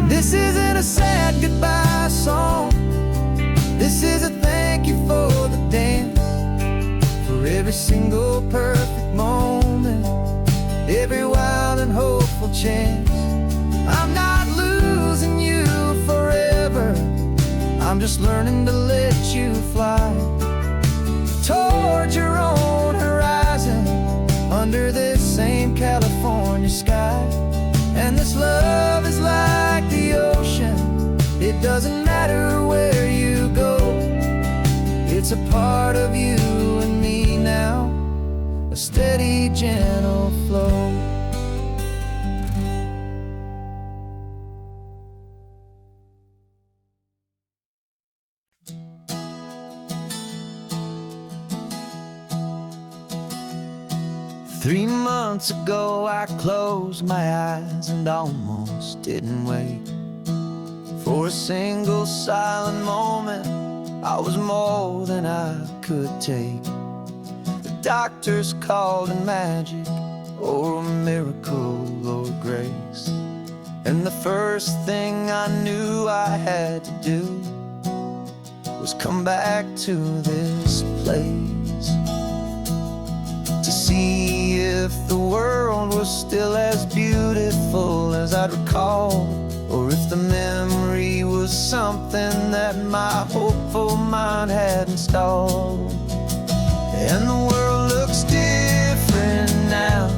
S1: This isn't a sad goodbye song, this is a thank you for the dance, for every single perfect moment, every wild and hopeful chance. I'm not losing you forever, I'm just learning to let you fly towards your own horizon, under this same California sky. And this love is like the ocean, it doesn't matter where you go, it's a part of you and me now, a steady, gentle flow. Three months ago I closed my eyes and almost didn't wait for a single silent moment. I was more than I could take. The doctors called it magic, or a miracle, or grace. And the first thing I knew I had to do was come back to this place, to see if the world was still as beautiful as I'd recall, or if the memory was something that my hopeful mind had installed. And the world looks different now,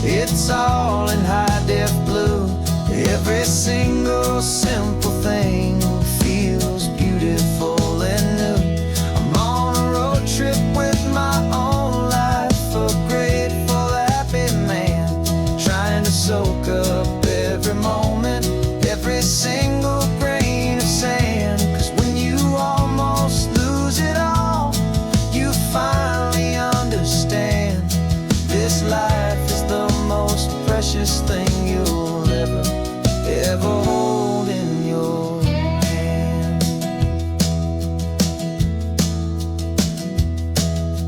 S1: it's all in high-def blue. Every single simple thing feels beautiful and new. I'm on a road trip with my own life, precious thing you'll ever hold in your hand.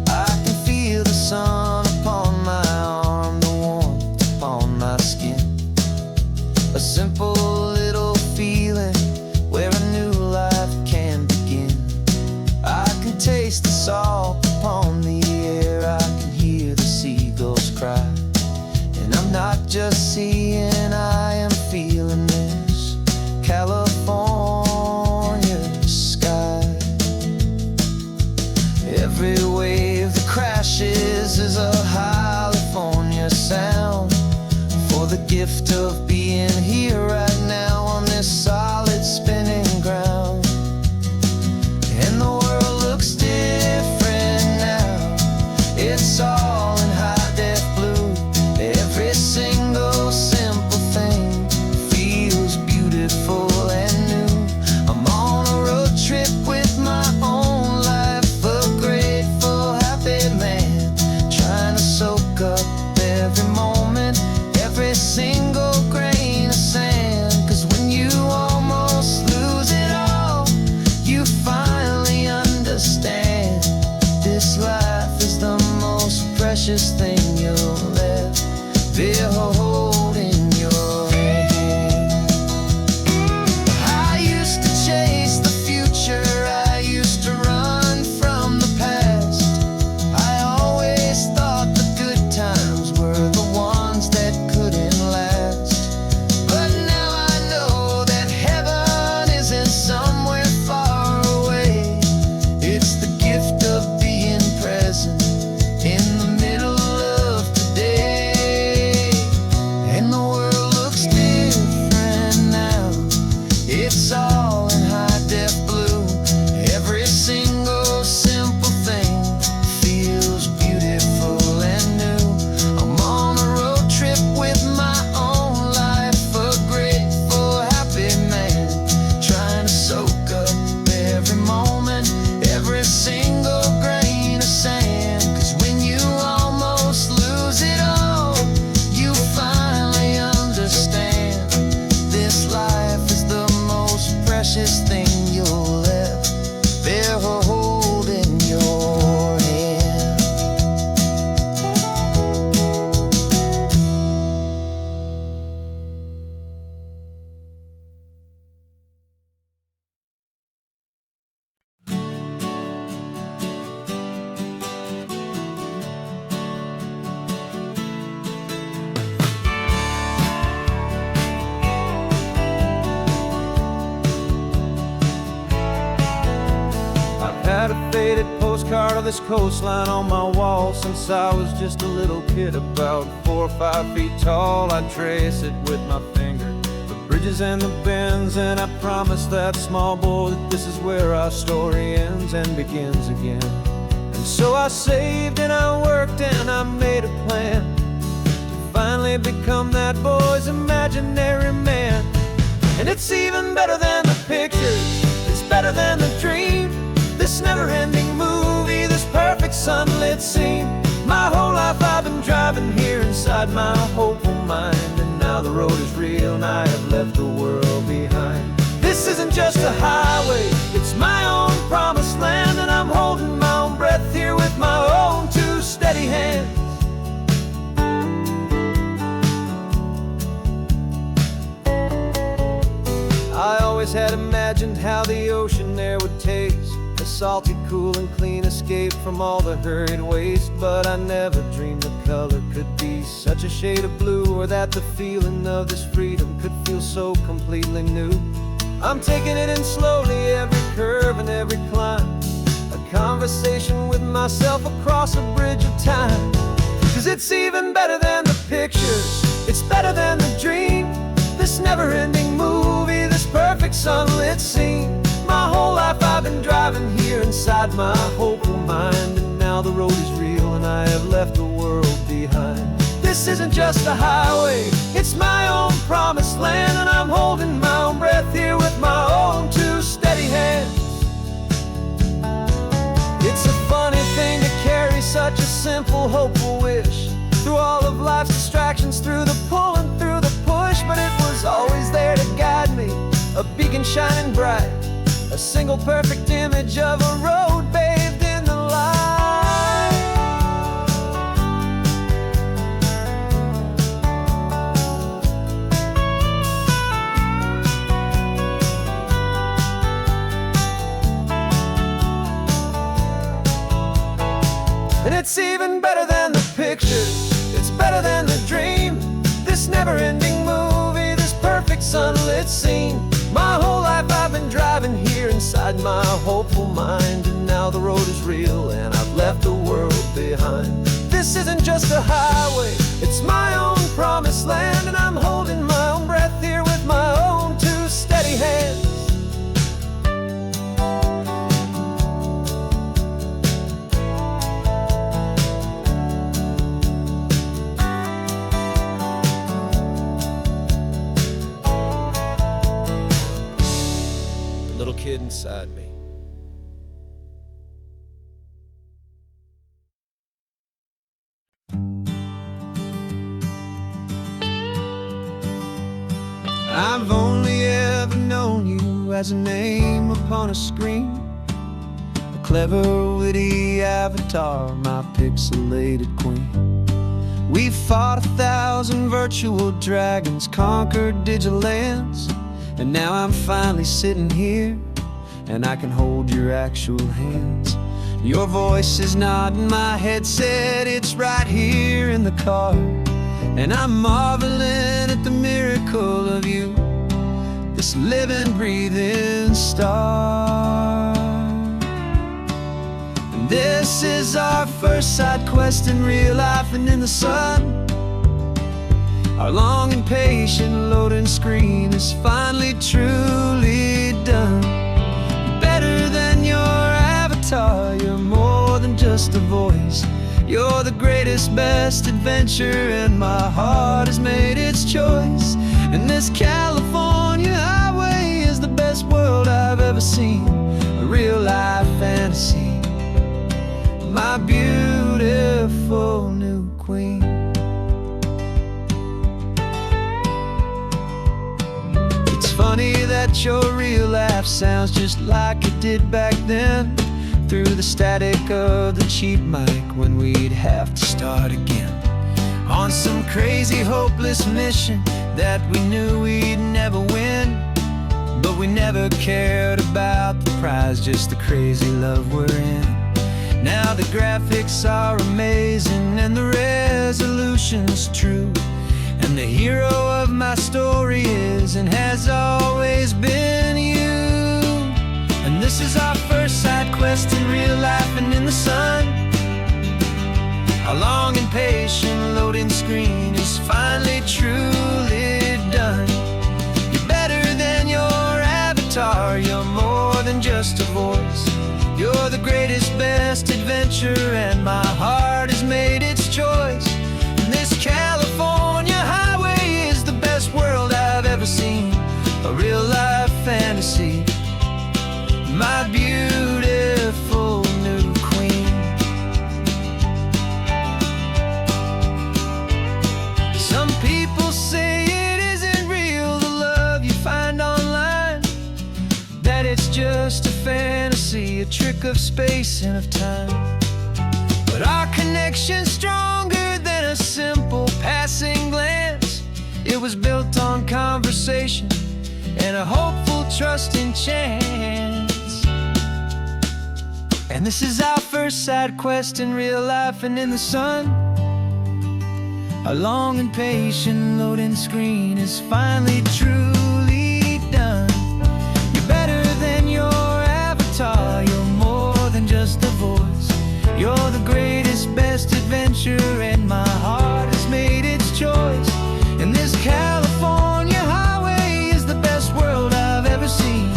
S1: I can feel the sun upon my arm, the warmth upon my skin. A simple little feeling where a new life can begin. I can taste the salt upon the air, I can hear the seagulls cry. And I'm not just seeing, I am feeling this California sky. Every wave that crashes is a California sound, for the gift of being here right now on this solid spinning ground. And the world looks different now, it's all in high-def blue. Every single simple thing feels beautiful and new. I'm on a road trip with my own life, a grateful, happy man, trying to soak up every moment, every single grain of sand. 'Cause when you almost lose it all, you finally understand this life is the most precious thing you'll ever hold in your hand. I used to chase the future, I used to run from the past. I always thought the good times were the ones that couldn't last. But now I know that heaven isn't somewhere far away. It's the gift of being present in the middle of today. And the world looks different now, it's all in high-def blue. Every single simple thing feels beautiful and new. I'm on a road trip with my own life, a grateful, happy man, trying to soak up every moment, every single grain of sand. 'Cause when you almost lose it all, you finally understand this life is the most precious thing you'll ever hold in your hand. I've had a faded postcard of this coastline on my wall since I was just a little kid, about 4 or 5 feet tall. I trace it with my finger, the bridges and the bends, and I promised that small boy that this is where our story ends and begins again. And so I saved and I worked and I made a plan to finally become that boy's imaginary man. And it's even better than the pictures, it's better than the dream, this never-ending movie, this perfect sunlit scene. My whole life I've been driving here inside my hopeful mind, and now the road is real and I have left the world behind. This isn't just a highway, it's my own promised land, and I'm holding my own breath here with my own 2 steady hands. I always had imagined how the ocean there would taste, a salty, cool and clean escape from all the hurried waste. But I never dreamed the color could be such a shade of blue, or that the feeling of this freedom could feel so completely new. I'm taking it in slowly, every curve and every climb, a conversation with myself across a bridge of time. 'Cause it's even better than the pictures, it's better than the dream, this never-ending movie, this perfect sunlit scene. My whole life I've been driving here inside my hopeful mind, and now the road is real and I have left the world behind. This isn't just a highway, it's my own promised land, and I'm holding my own breath here with my own 2 steady hands. It's a funny thing to carry such a simple, hopeful wish through all of life's distractions, through the pull and single perfect image of a road bathed in the light. And it's even better than the picture, it's better than the dream. This never-ending movie, this perfect sunlit scene. My whole life I've been driving here inside my hopeful mind, and now the road is real and I've left the world behind. This isn't just a highway, it's my own promised land, and I'm holding my own breath here with my own two steady hands. Little kid inside me. I've only ever known you as a name upon a screen, a clever, witty avatar, my pixelated queen. We've fought 1,000 virtual dragons, conquered digital lands, and now I'm finally sitting here, and I can hold your actual hands. Your voice is not in my headset, it's right here in the car, and I'm marveling at the miracle of you, this living, breathing star. And this is our first side quest in real life and in the sun. Our long and patient loading screen is finally truly done. Better than your avatar, you're more than just a voice. You're the greatest, best adventure, and my heart has made its choice. And this California highway is the best world I've ever seen, a real life fantasy, my beautiful new queen. It's funny that your real life sounds just like it did back then, through the static of the cheap mic when we'd have to start again, on some crazy hopeless mission that we knew we'd never win. But we never cared about the prize, just the crazy love we're in. Now the graphics are amazing and the resolution's true, and the hero of my story is and has always been you. And this is our first side quest in real life and in the sun. Our long and patient loading screen is finally truly done. You're better than your avatar, you're more than just a voice. You're the greatest, best adventure, and my heart has made its choice. And this California highway is the best world I've ever seen, a real life fantasy, my beautiful new queen. Some people say it isn't real, the love you find online, that it's just a fantasy, a trick of space and of time. But our connection's stronger than a simple passing glance. It was built on conversation and a hopeful, trusting chance. And this is our first side quest in real life and in the sun. Our long and patient loading screen is finally truly done. You're better than your avatar, you're more than just a voice. You're the greatest, best adventure, and my heart has made its choice. And this California highway is the best world I've ever seen,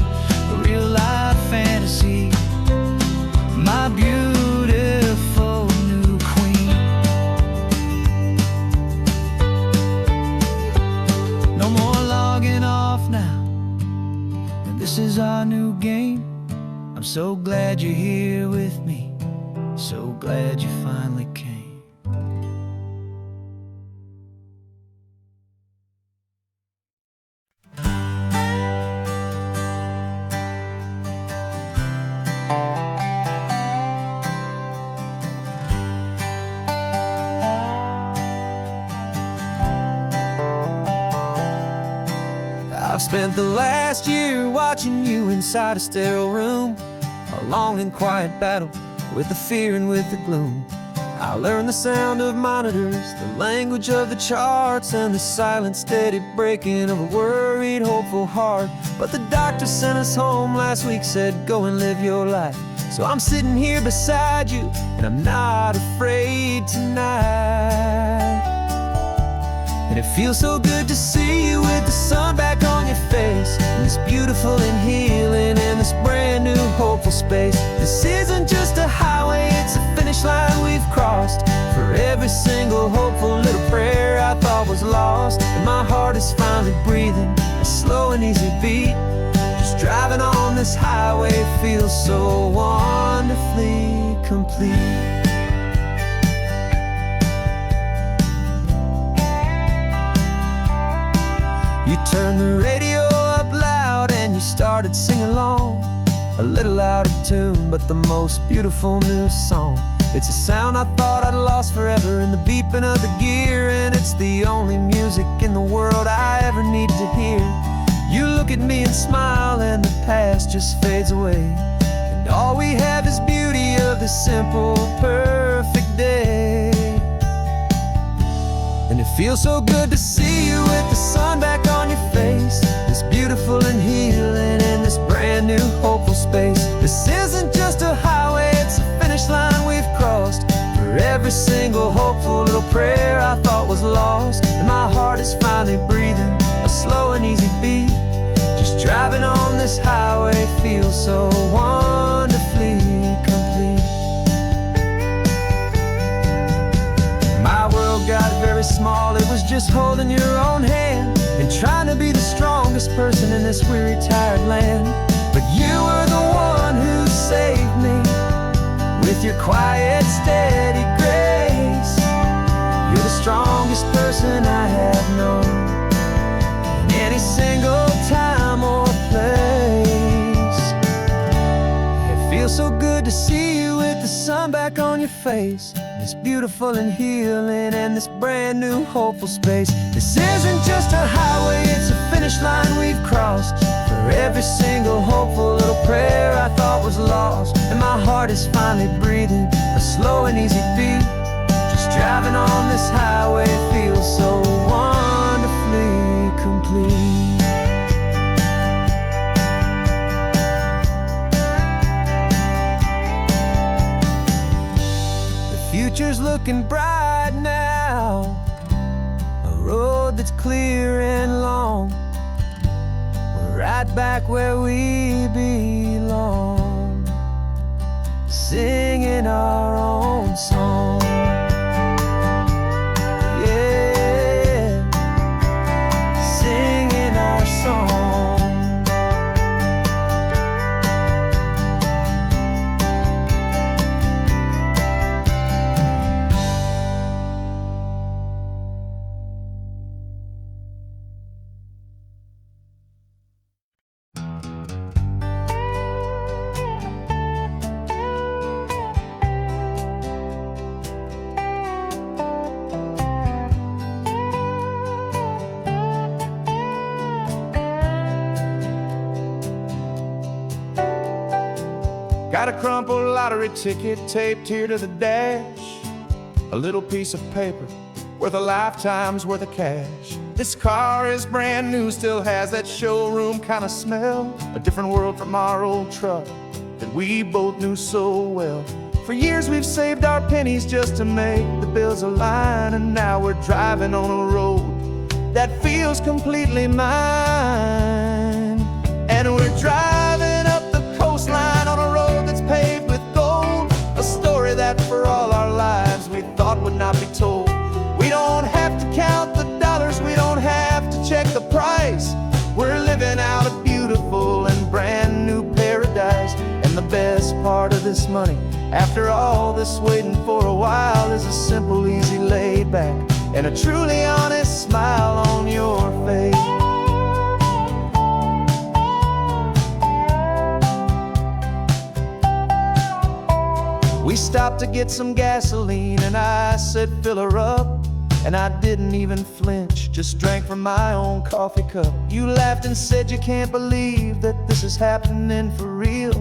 S1: a real life fantasy, my beautiful new queen. No more logging off now, and this is our new game. I'm so glad you're here with me, so glad you finally came. Spent the last year watching you inside a sterile room, a long and quiet battle with the fear and with the gloom. I learned the sound of monitors, the language of the charts, and the silent, steady breaking of a worried, hopeful heart. But the doctor sent us home last week, said, go and live your life. So I'm sitting here beside you, and I'm not afraid tonight. And it feels so good to see you with the sun back on your face, and this beautiful and healing in this brand new hopeful space. This isn't just a highway, it's a finish line we've crossed. For every single hopeful little prayer I thought was lost, and my heart is finally breathing a slow and easy beat. Just driving on this highway feels so wonderfully complete. You turned the radio up loud and you started singing along, a little out of tune, but the most beautiful new song. It's a sound I thought I'd lost forever in the beeping of the gear, and it's the only music in the world I ever need to hear. You look at me and smile, and the past just fades away, and all we have is beauty of this simple, perfect day. And it feels so good to see you with the sun back on your face, this beautiful and healing in this brand new hopeful space. This isn't just a highway, it's a finish line we've crossed. For every single hopeful little prayer I thought was lost, and my heart is finally breathing a slow and easy beat. Just driving on this highway feels so wonderfully complete. My world got very small, it was just holding your own hand and trying to be the strongest person in this weary, tired land. But you were the one who saved me with your quiet, steady grace. You're the strongest person I have known in any single time or place. It feels so good to see you with the sun back on your face, this beautiful and healing and this brand new hopeful space. This isn't just a highway, it's a finish line we've crossed. For every single hopeful little prayer I thought was lost, and my heart is finally breathing a slow and easy beat. Just driving on this highway feels so wonderfully complete. Future's looking bright now, a road that's clear and long. We're right back where we belong, singing our own song. Yeah, singing our song.
S2: Got a crumpled lottery ticket taped here to the dash, a little piece of paper worth a lifetime's worth of cash. This car is brand new, still has that showroom kind of smell, a different world from our old truck that we both knew so well. For years we've saved our pennies just to make the bills align, and now we're driving on a road that feels completely mine. And we're driving up the coastline on a road that's paved with gold, a story that for all our lives we thought would not be told. We don't have to count the dollars, we don't have to check the price. We're living out a beautiful and brand new paradise. And the best part of this money, after all this waiting for a while, is a simple, easy, laid back and a truly honest smile on your face. We stopped to get some gasoline and I said fill her up, And I didn't even flinch, just drank from my own coffee cup. You laughed and said you can't believe that this is happening for real.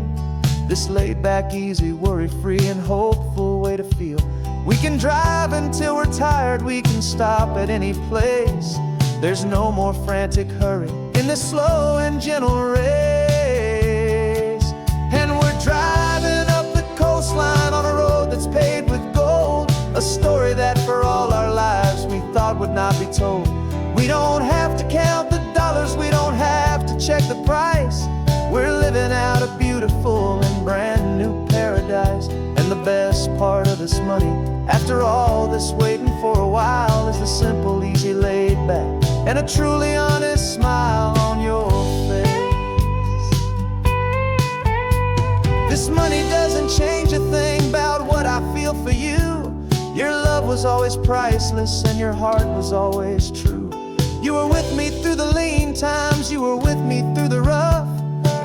S2: This laid back, easy, worry-free and hopeful way to feel. We can drive until we're tired, we can stop at any place. There's no more frantic hurry in this slow and gentle race. And we're driving up the coastline on a road that's paved with gold, a story that for all our lives we thought would not be told. We don't have to count the dollars, we don't have to check the price. We're living out a beautiful and brand new paradise. And the best part of this money, after all this waiting for a while, is the simple, easy, laid back, and a truly honest smile on your face. This money doesn't change a thing about what I feel for you. Your love was always priceless and your heart was always true. You were with me through the lean times, you were with me through the rough.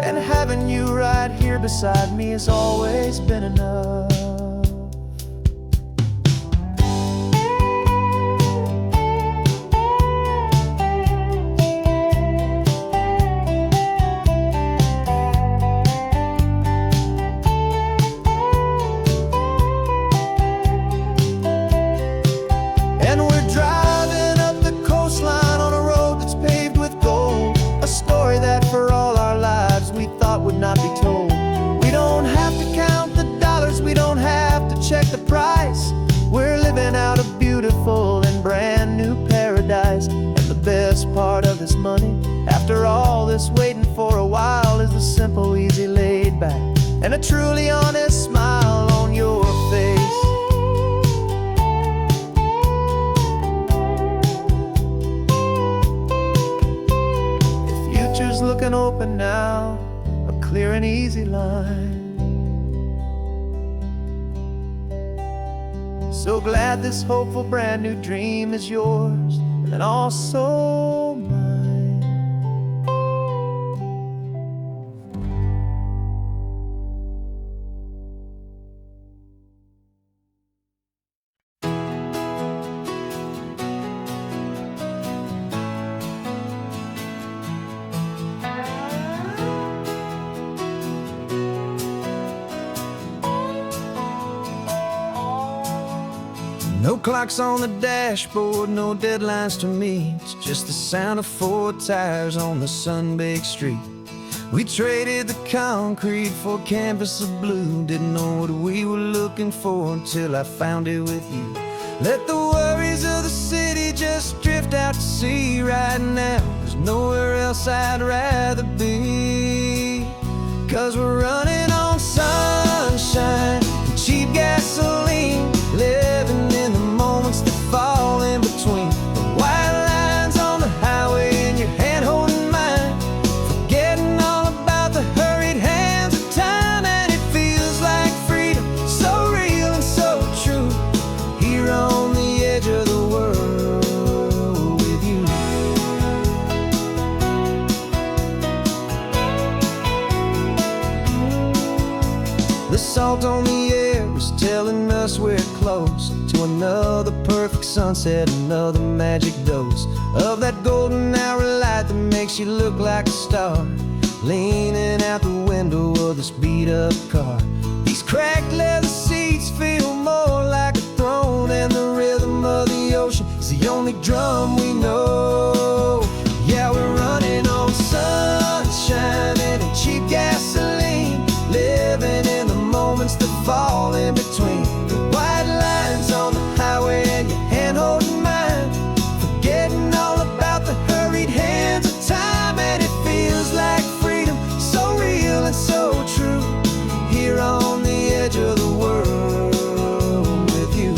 S2: And having you right here beside me has always been enough. And we're driving up the coastline on a road that's paved with gold, a story that for all our lives we thought would not be told. We don't have to count the dollars, we don't have to check the price. We're living out a beautiful and brand new paradise. And the best part of this money, after all this waiting for a while, is the simple, easy, laid back, and a truly honest smile on your face. The future's looking open now, a clear and easy line. So glad this hopeful brand new dream is yours, and also mine.
S1: No clocks on the dashboard, no deadlines to meet. It's just the sound of 4 tires on the sun-baked street. We traded the concrete for a canvas of blue. Didn't know what we were looking for until I found it with you. Let the worries of the city just drift out to sea right now. There's nowhere else I'd rather be. 'Cause we're running on sunshine and cheap gasoline, living in the moments that fall in between. The white lines on the highway and your hand holding mine, forgetting all about the hurried hands of time. And it feels like freedom, so real and so true, here on the edge of the world with you. The salt on the air was telling us we're close to another perfect sunset, another magic dose of that golden hour light that makes you look like a star, leaning out the window of this beat-up car. These cracked leather seats feel more like a throne, and the rhythm of the ocean is the only drum we know. Yeah, we're running on sunshine and cheap gasoline, living in the moments that fall in between. The white lines on the highway and your hand holding mine, forgetting all about the hurried hands of time. And it feels like freedom, so real and so true, here on the edge of the world with you.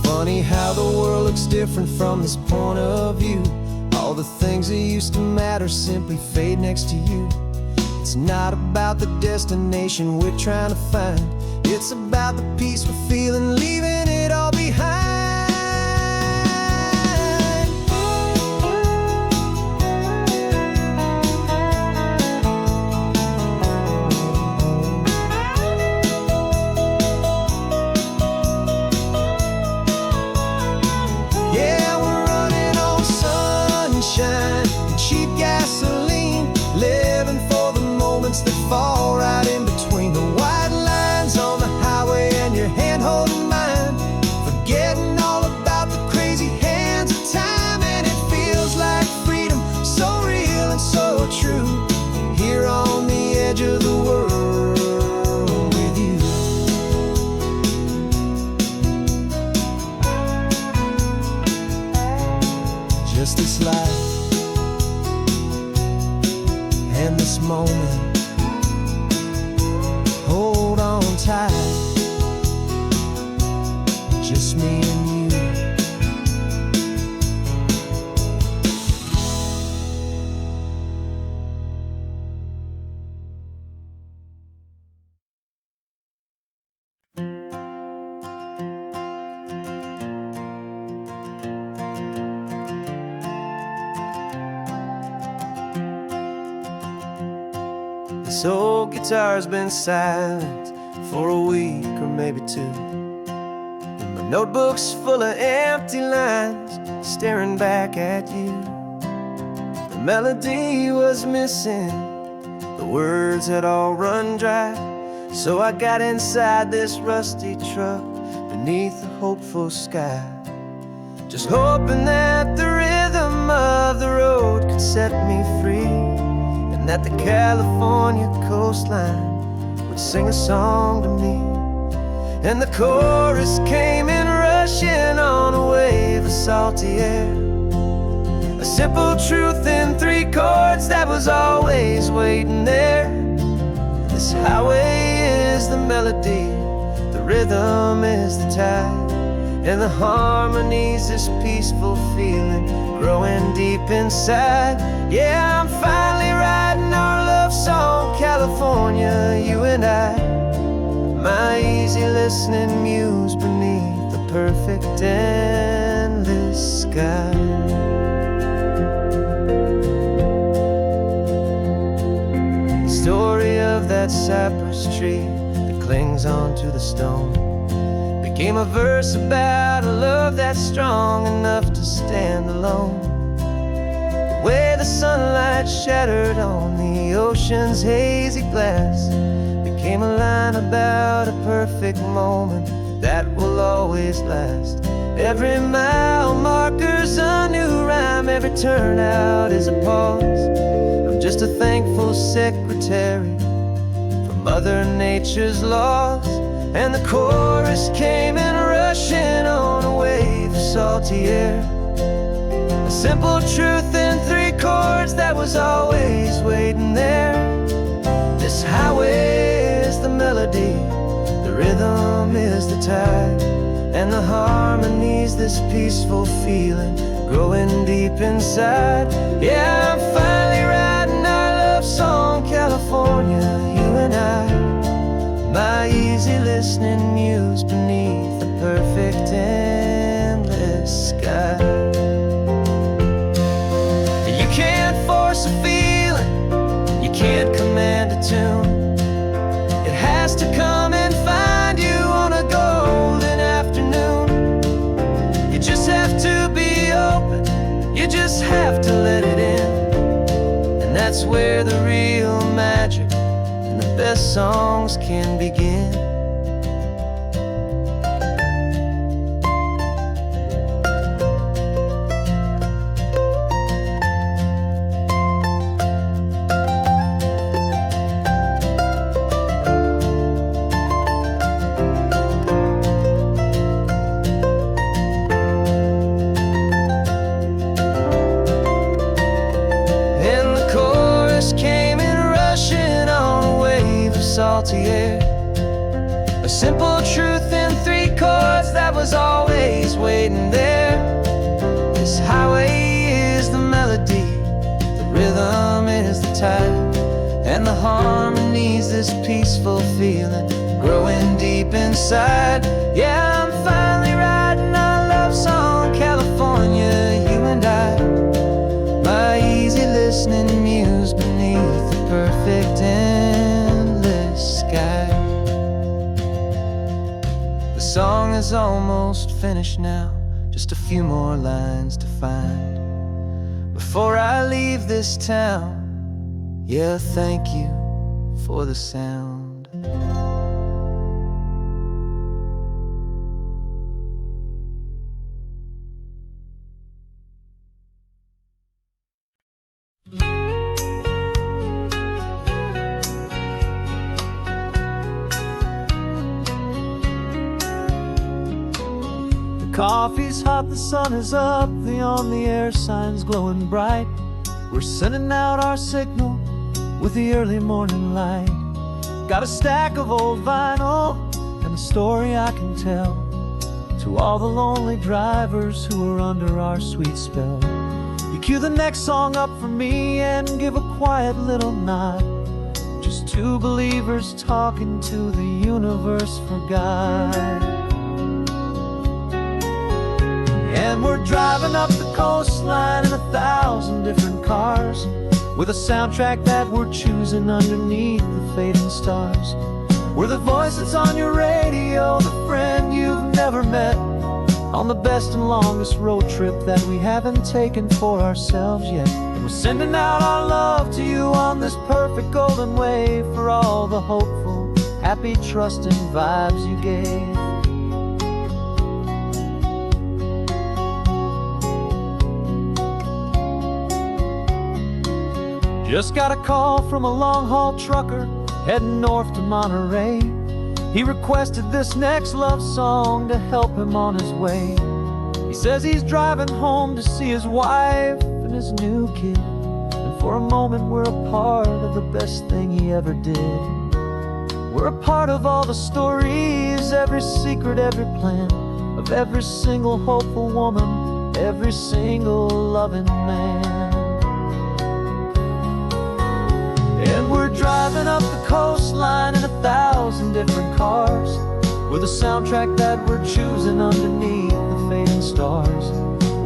S1: Funny how the world looks different from this point of view. All the things that used to matter simply fade next to you. It's not about the destination we're trying to find, it's about the peace we're feeling, leaving it all behind. just me and you. This old guitar's been silent for a week or maybe two, and my notebook's full of empty lines staring back at you. The melody was missing, the words had all run dry, so I got inside this rusty truck beneath the hopeful sky, just hoping that the rhythm of the road could set me free, and that the California coastline would sing a song to me. And the chorus came in rushing on a wave of salty air, a simple truth in 3 chords that was always waiting there. This highway is the melody, the rhythm is the tide, and the harmony's this peaceful feeling growing deep inside. Yeah, I'm finally writing our love song, California, you and I, my easy listening muse beneath the perfect endless sky. The story of that cypress tree that clings onto the stone became a verse about a love that's strong enough to stand alone. The way the sunlight shattered on the ocean's hazy glass became a line about a perfect moment that will always last. Every mile marker's a new rhyme, every turnout is a pause. I'm just a thankful secretary for Mother Nature's laws. And the chorus came in rushing on a wave of salty air, a simple truth in 3 chords that was always waiting there. This highway is the melody, the rhythm is the tide, and the harmony's this peaceful feeling growing deep inside. Yeah, I'm finally writing our love song, California, you and I, my easy listening muse beneath the perfect endless sky. You can't force a feeling, you can't command a tune. It has to come and find you on a golden afternoon. You just have to be open, you just have to let it in, and that's where the real magic, the best songs can begin. And the chorus came in rushing on a wave of salty air, a simple truth in 3 chords that was always waiting there. This highway is the melody, the rhythm is the tide, and the harmony's this peaceful feeling growing deep inside. Yeah, I'm finally writing our love song, California, you and I, my easy listening muse beneath the perfect endless sky. The song is almost finished now, just a few more lines to find before I leave this town. Yeah, thank you for the sound.
S3: Coffee's hot, the sun is up, the on-the-air sign's glowing bright. We're sending out our signal with the early morning light. Got a stack of old vinyl and a story I can tell To all the lonely drivers who are under our sweet spell, you cue the next song up for me and give a quiet little nod. Just two believers talking to the universe for God. And we're driving up the coastline in 1,000 different cars, with a soundtrack that we're choosing underneath the fading stars. We're the voice that's on your radio, the friend you've never met, on the best and longest road trip that we haven't taken for ourselves yet. And we're sending out our love to you on this perfect golden wave, for all the hopeful, happy, trusting vibes you gave. Just got a call from a long-haul trucker heading north to Monterey. He requested this next love song to help him on his way. He says he's driving home to see his wife and his new kid, and for a moment we're a part of the best thing he ever did. We're a part of all the stories, every secret, every plan, of every single hopeful woman, every single loving man. And we're driving up the coastline in 1,000 different cars, with a soundtrack that we're choosing underneath the fading stars.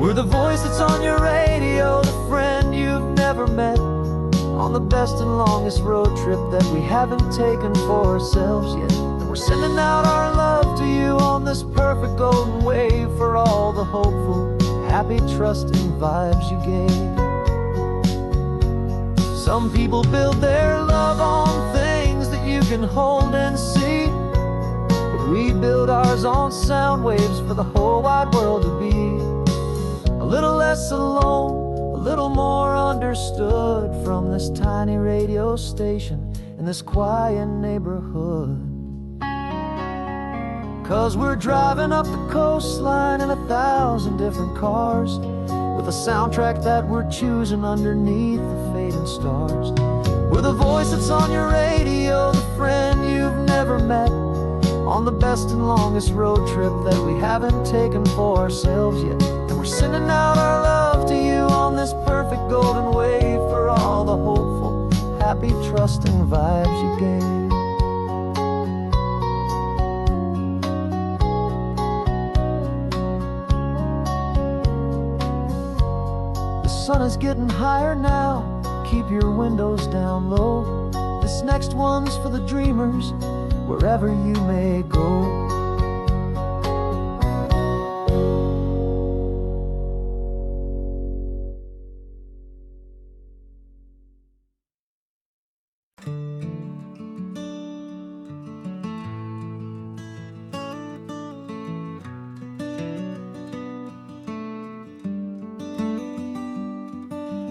S3: We're the voice that's on your radio, the friend you've never met, on the best and longest road trip that we haven't taken for ourselves yet. And we're sending out our love to you on this perfect golden wave, for all the hopeful, happy, trusting vibes you gave. Some people build their love on things that you can hold and see, but we build ours on sound waves for the whole wide world to be a little less alone, a little more understood, from this tiny radio station in this quiet neighborhood. 'Cause we're driving up the coastline in 1,000 different cars, with a soundtrack that we're choosing underneath the fading stars. We're the voice that's on your radio, the friend you've never met, on the best and longest road trip that we haven't taken for ourselves yet. And we're sending out our love to you on this perfect golden wave, for all the hopeful, happy, trusting vibes you gave. The sun is getting higher now, keep your windows down low. This next one's for the dreamers, wherever you may go.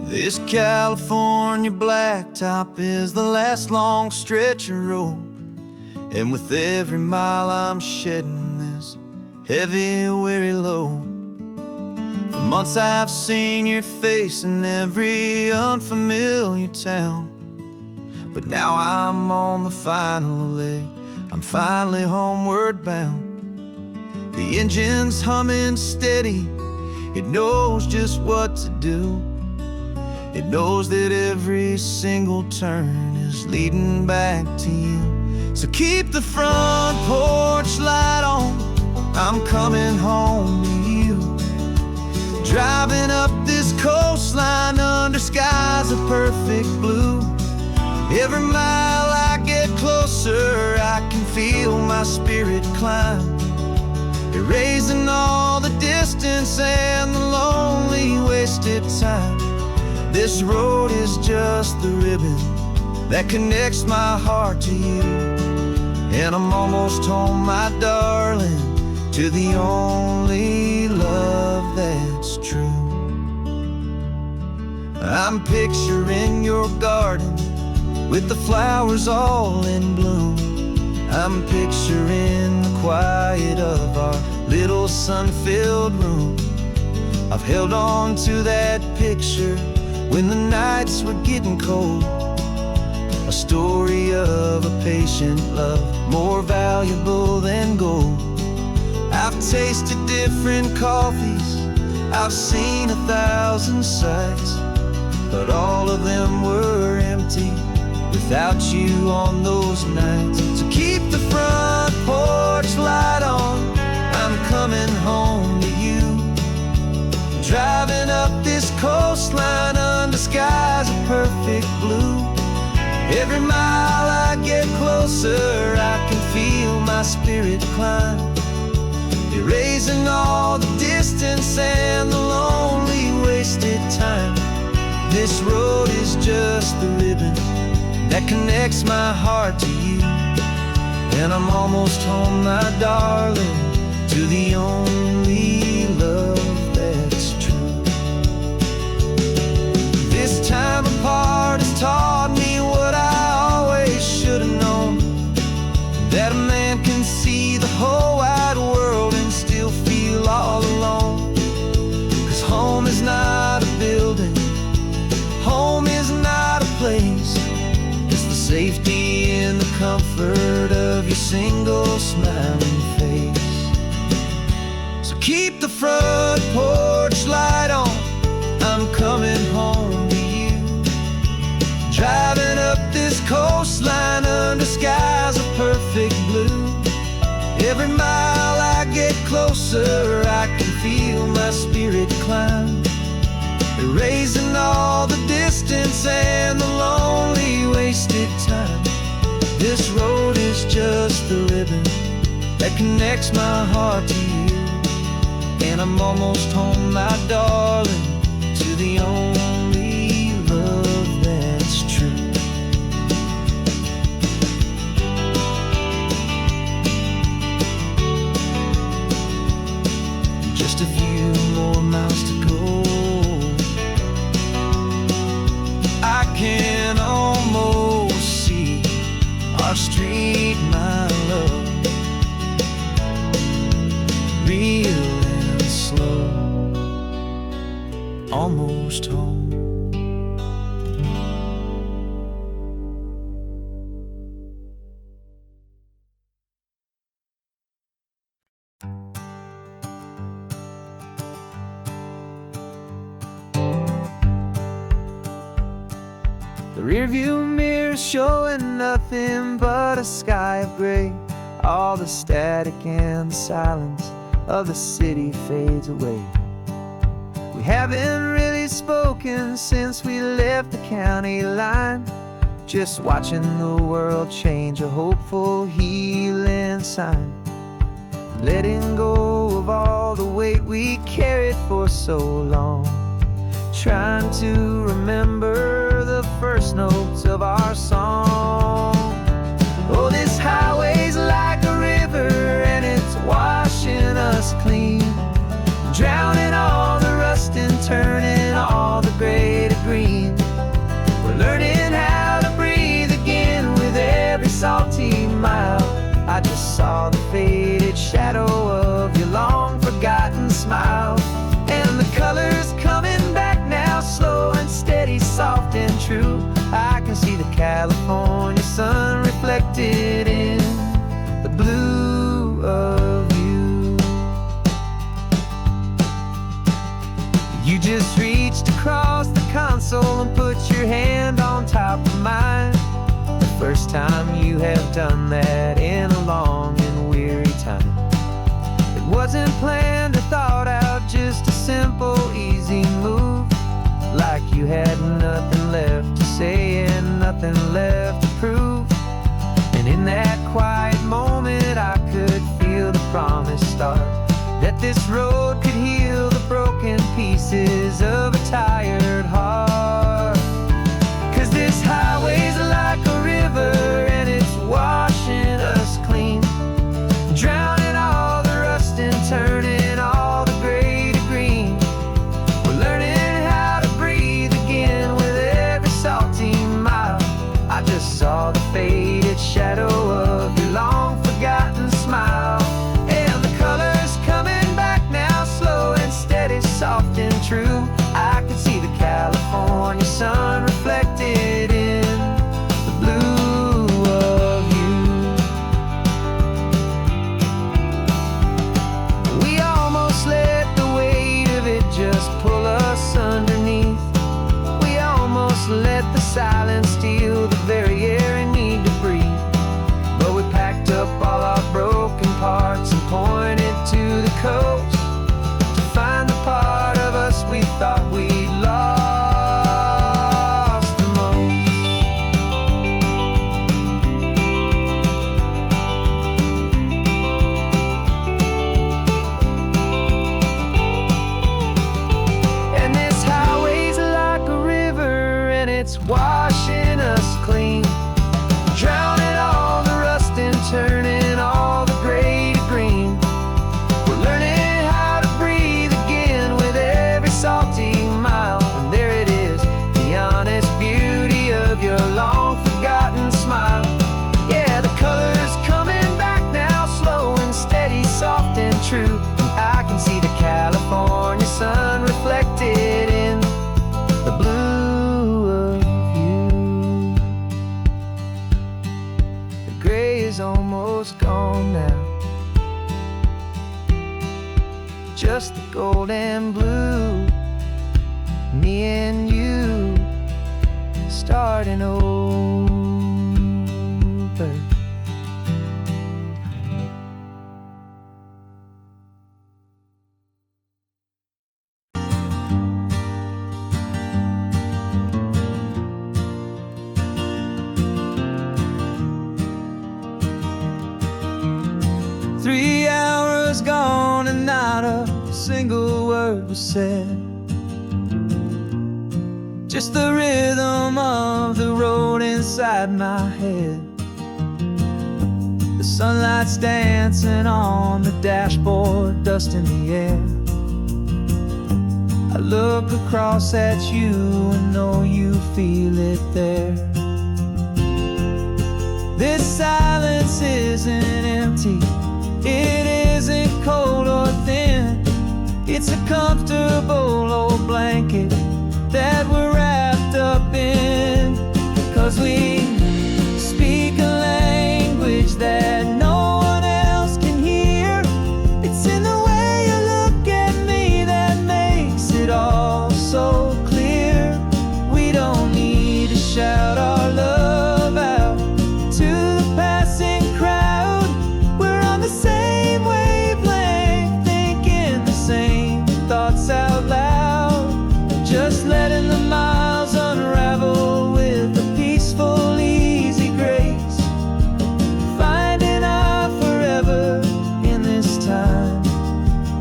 S1: This California blacktop is the last long stretch of road, and with every mile I'm shedding this heavy, weary load. For months I've seen your face in every unfamiliar town, but now I'm on the final leg, I'm finally homeward bound. The engine's humming steady, it knows just what to do. It knows that every single turn is leading back to you. So keep the front porch light on, I'm coming home to you. Driving up this coastline under skies of perfect blue. Every mile I get closer, I can feel my spirit climb, erasing all the distance and the lonely wasted time. This road is just the ribbon that connects my heart to you, and I'm almost home, my darling, to the only love that's true. I'm picturing your garden with the flowers all in bloom. I'm picturing the quiet of our little sun-filled room. I've held on to that picture when the nights were getting cold, a story of a patient love, more valuable than gold. I've tasted different coffees, I've seen 1,000 sights, but all of them were empty without you on those nights. So keep the front porch light on, I'm coming home to you. Driving up this coastline under skies of perfect blue. Every mile I get closer, I can feel my spirit climb, erasing all the distance and the lonely wasted time. This road is just the ribbon that connects my heart to you. And I'm almost home, my darling, to the only love that's true. This time apart has taught me what I always should have known, that a man can see the whole wide world and still feel all alone. 'Cause home is not a building, home is not a place, it's the safety and the comfort of your single smiling face. So keep the front porch light on, I'm coming home to you. Driving up this coastline under skies of perfect blue. Every mile I get closer, I can feel my spirit climb, erasing all the distance and the lonely wasted time. This road is just the ribbon that connects my heart to you. And I'm almost home, my darling, to the only love that's true. Just a few more miles to go, I can almost see our street, my love, real and slow, almost home. The rearview mirror showing nothing but a sky of gray. All the static and the silence of the city fades away. We haven't really spoken since we left the county line, just watching the world change, a hopeful healing sign. Letting go of all the weight we carried for so long, trying to remember the first notes of our song. Oh, this highway's like a river and it's washing us clean, drowning all the rust and turning all the gray to green. We're learning how to breathe again with every salty mile. I just saw the faded shadow of your long forgotten smile, and the colors coming back now, slow and steady, soft and true. I can see the California sun reflected in the blue of you. You just reached across the console and put your hand on top of mine. The first time you have done that in a long and weary time. It wasn't planned or thought out, just a simple, easy move. Like you had nothing left to say and nothing left to prove. And in that quiet moment I could feel the promise start, that this road could heal the broken pieces of a tired heart. 'Cause this highway's like a river and it's washing us clean, drowning all the rust and turning all the gray to green. We're learning how to breathe again with every salty mile. I just saw the faded shadow of your long forgotten smile, and the colors coming back now, silence steal the very air I need to breathe. But we packed up all our broken parts and pointed to the coast to find the part of us we thought we'd lost the most. And this highway's like a river, and it's washing us clean, drowning all the rust and turning all the gray to green. We're learning how to breathe again with every salty mile. And there it is, the honest beauty of your long forgotten smile. Yeah, the color's coming back now, slow and steady, soft and true. And I can see the California sun reflected in the blue of you. The gray is almost gone now, just the gold and blue. Me and you starting over. 3 hours gone and not a single word was said. Just the rhythm of the road inside my head. The sunlight's dancing on the dashboard, dust in the air. I look across at you and know you feel it there. This silence isn't empty, it isn't cold or thin. It's a comfortable old blanket that we're wrapped up in. 'Cause we speak a language that no one else can hear. It's in the way you look at me that makes it all so clear. We don't need to shout our love out to the passing crowd. We're on the same wavelength, thinking the same thoughts out loud. Just letting the miles unravel with a peaceful, easy grace. Finding our forever in this time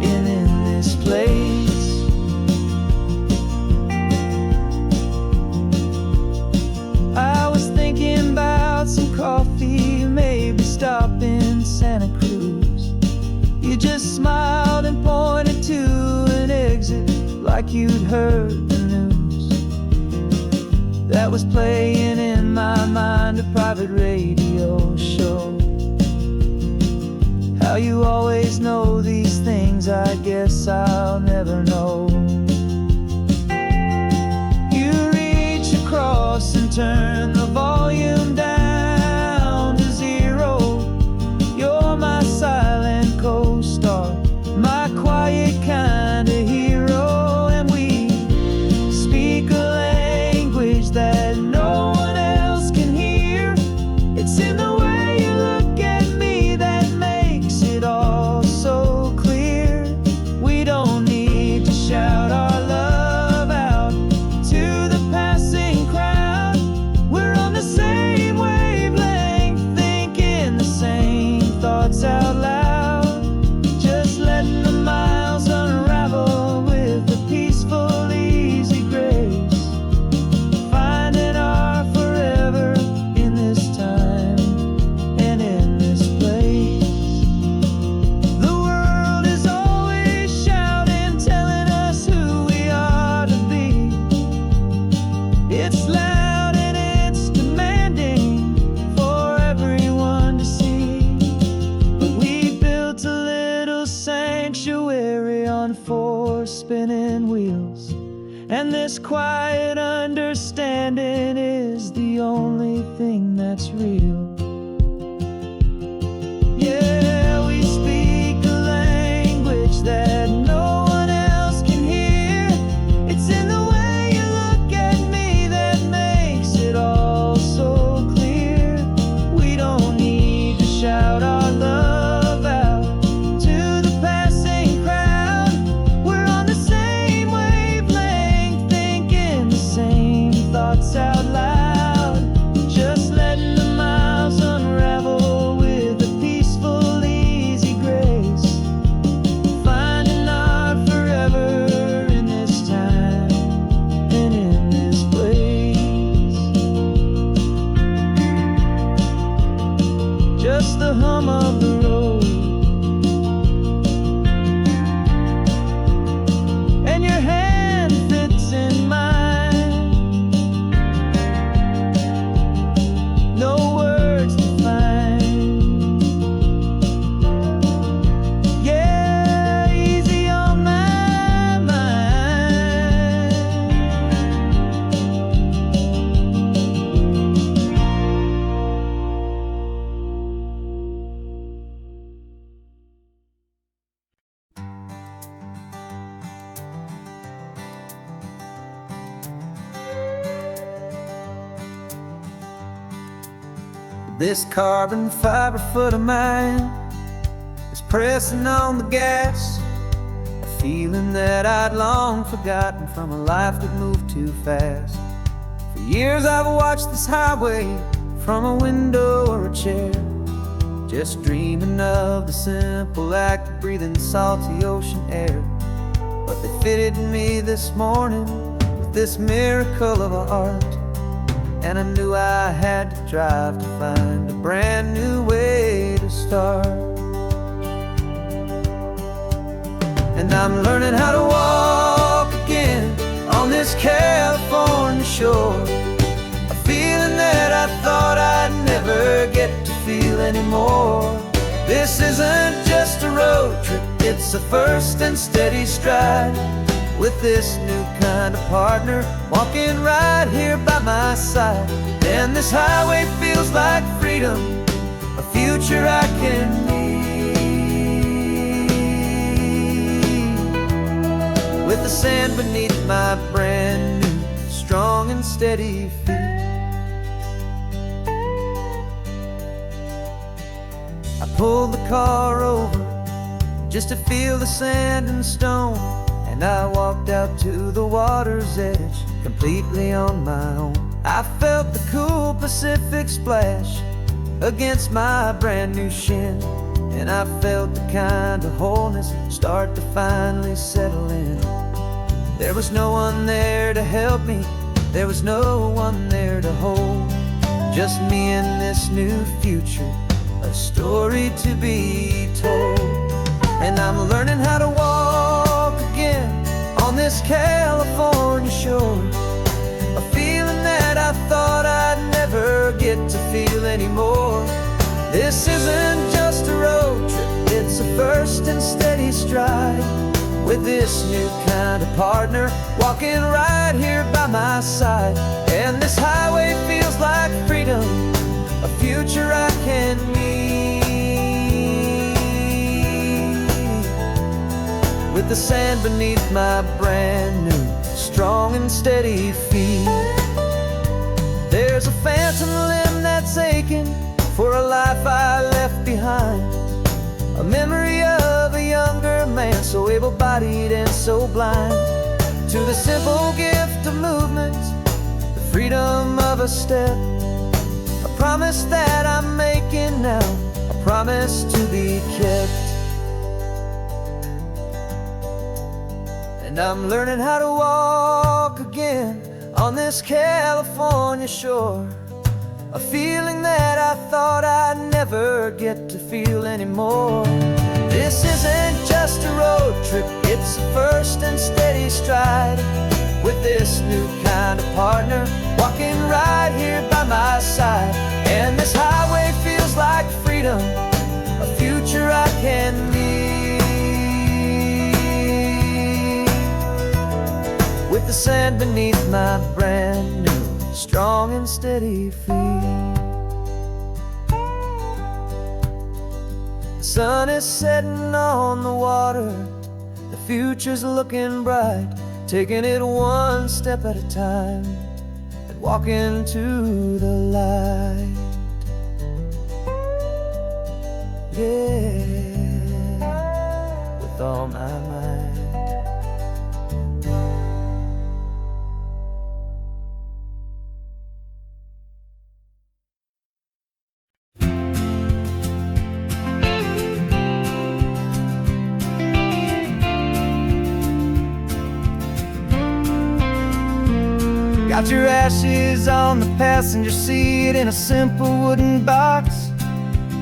S1: and in this place. I was thinking about some coffee, maybe stop in Santa Cruz. You just smiled and pointed to an exit like you'd heard the news. That was playing in my mind, a private radio show. How you always know these things, I guess I'll never know. You reach across and turn the volume down to 0. You're my silent co-star, my quiet kind of hero. And we speak a language that no one else can hear. It's in the way you look at me that makes it all so clear. We don't need to shout our love out to the passing crowd. We're on the same wavelength, thinking the same thoughts out loud. Just letting the miles unravel with a peaceful, easy grace. Finding our forever in this time and in this place. The world is always shouting, telling us who we are to be. It's loud and it's demanding for everyone to see. But we built a little sanctuary on 4 spinning wheels, and this quiet understanding is the only thing that's real. Yeah, we speak a language that no one else can hear. It's in the way you look at me that makes it This carbon fiber foot of mine is pressing on the gas, a feeling that I'd long forgotten from a life that moved too fast. For years I've watched this highway from a window or a chair, just dreaming of the simple act of breathing salty ocean air. But they fitted me this morning with this miracle of art, and I knew I had to drive to find a brand new way to start. And I'm learning how to walk again on this California shore, a feeling that I thought I'd never get to feel anymore. This isn't just a road trip, it's a first and steady stride, with this new kind of partner walking right here by my side. And this highway feels like freedom, a future I can need, with the sand beneath my brand new strong and steady feet. I pulled the car over just to feel the sand and stone, and I walked out to the water's edge completely on my own. I felt the cool Pacific splash against my brand new shin, and I felt the kind of wholeness start to finally settle in. There was no one there to help me, there was no one there to hold, just me and this new future, a story to be told. And I'm learning how to walk again on this California shore, a feeling that I thought I'd never get to feel anymore. This isn't just a road trip, it's a first and steady stride, with this new kind of partner walking right here by my side. And this highway feels like freedom, a future I can need, with the sand beneath my brand new strong and steady feet. There's a phantom limb that's aching for a life I left behind, a memory of a younger man so able-bodied and so blind, to the simple gift of movement, the freedom of a step, a promise that I'm making now, a promise to be kept. And I'm learning how to walk again on this California shore, a feeling that I thought I'd never get to feel anymore. This isn't just a road trip, it's a first and steady stride, with this new kind of partner walking right here by my side. And this highway feels like freedom, a future I can need, with the sand beneath my brand new strong and steady feet. The sun is setting on the water, the future's looking bright, taking it one step at a time and walking to the light. Yeah, with all my might. Got your ashes on the passenger seat in a simple wooden box.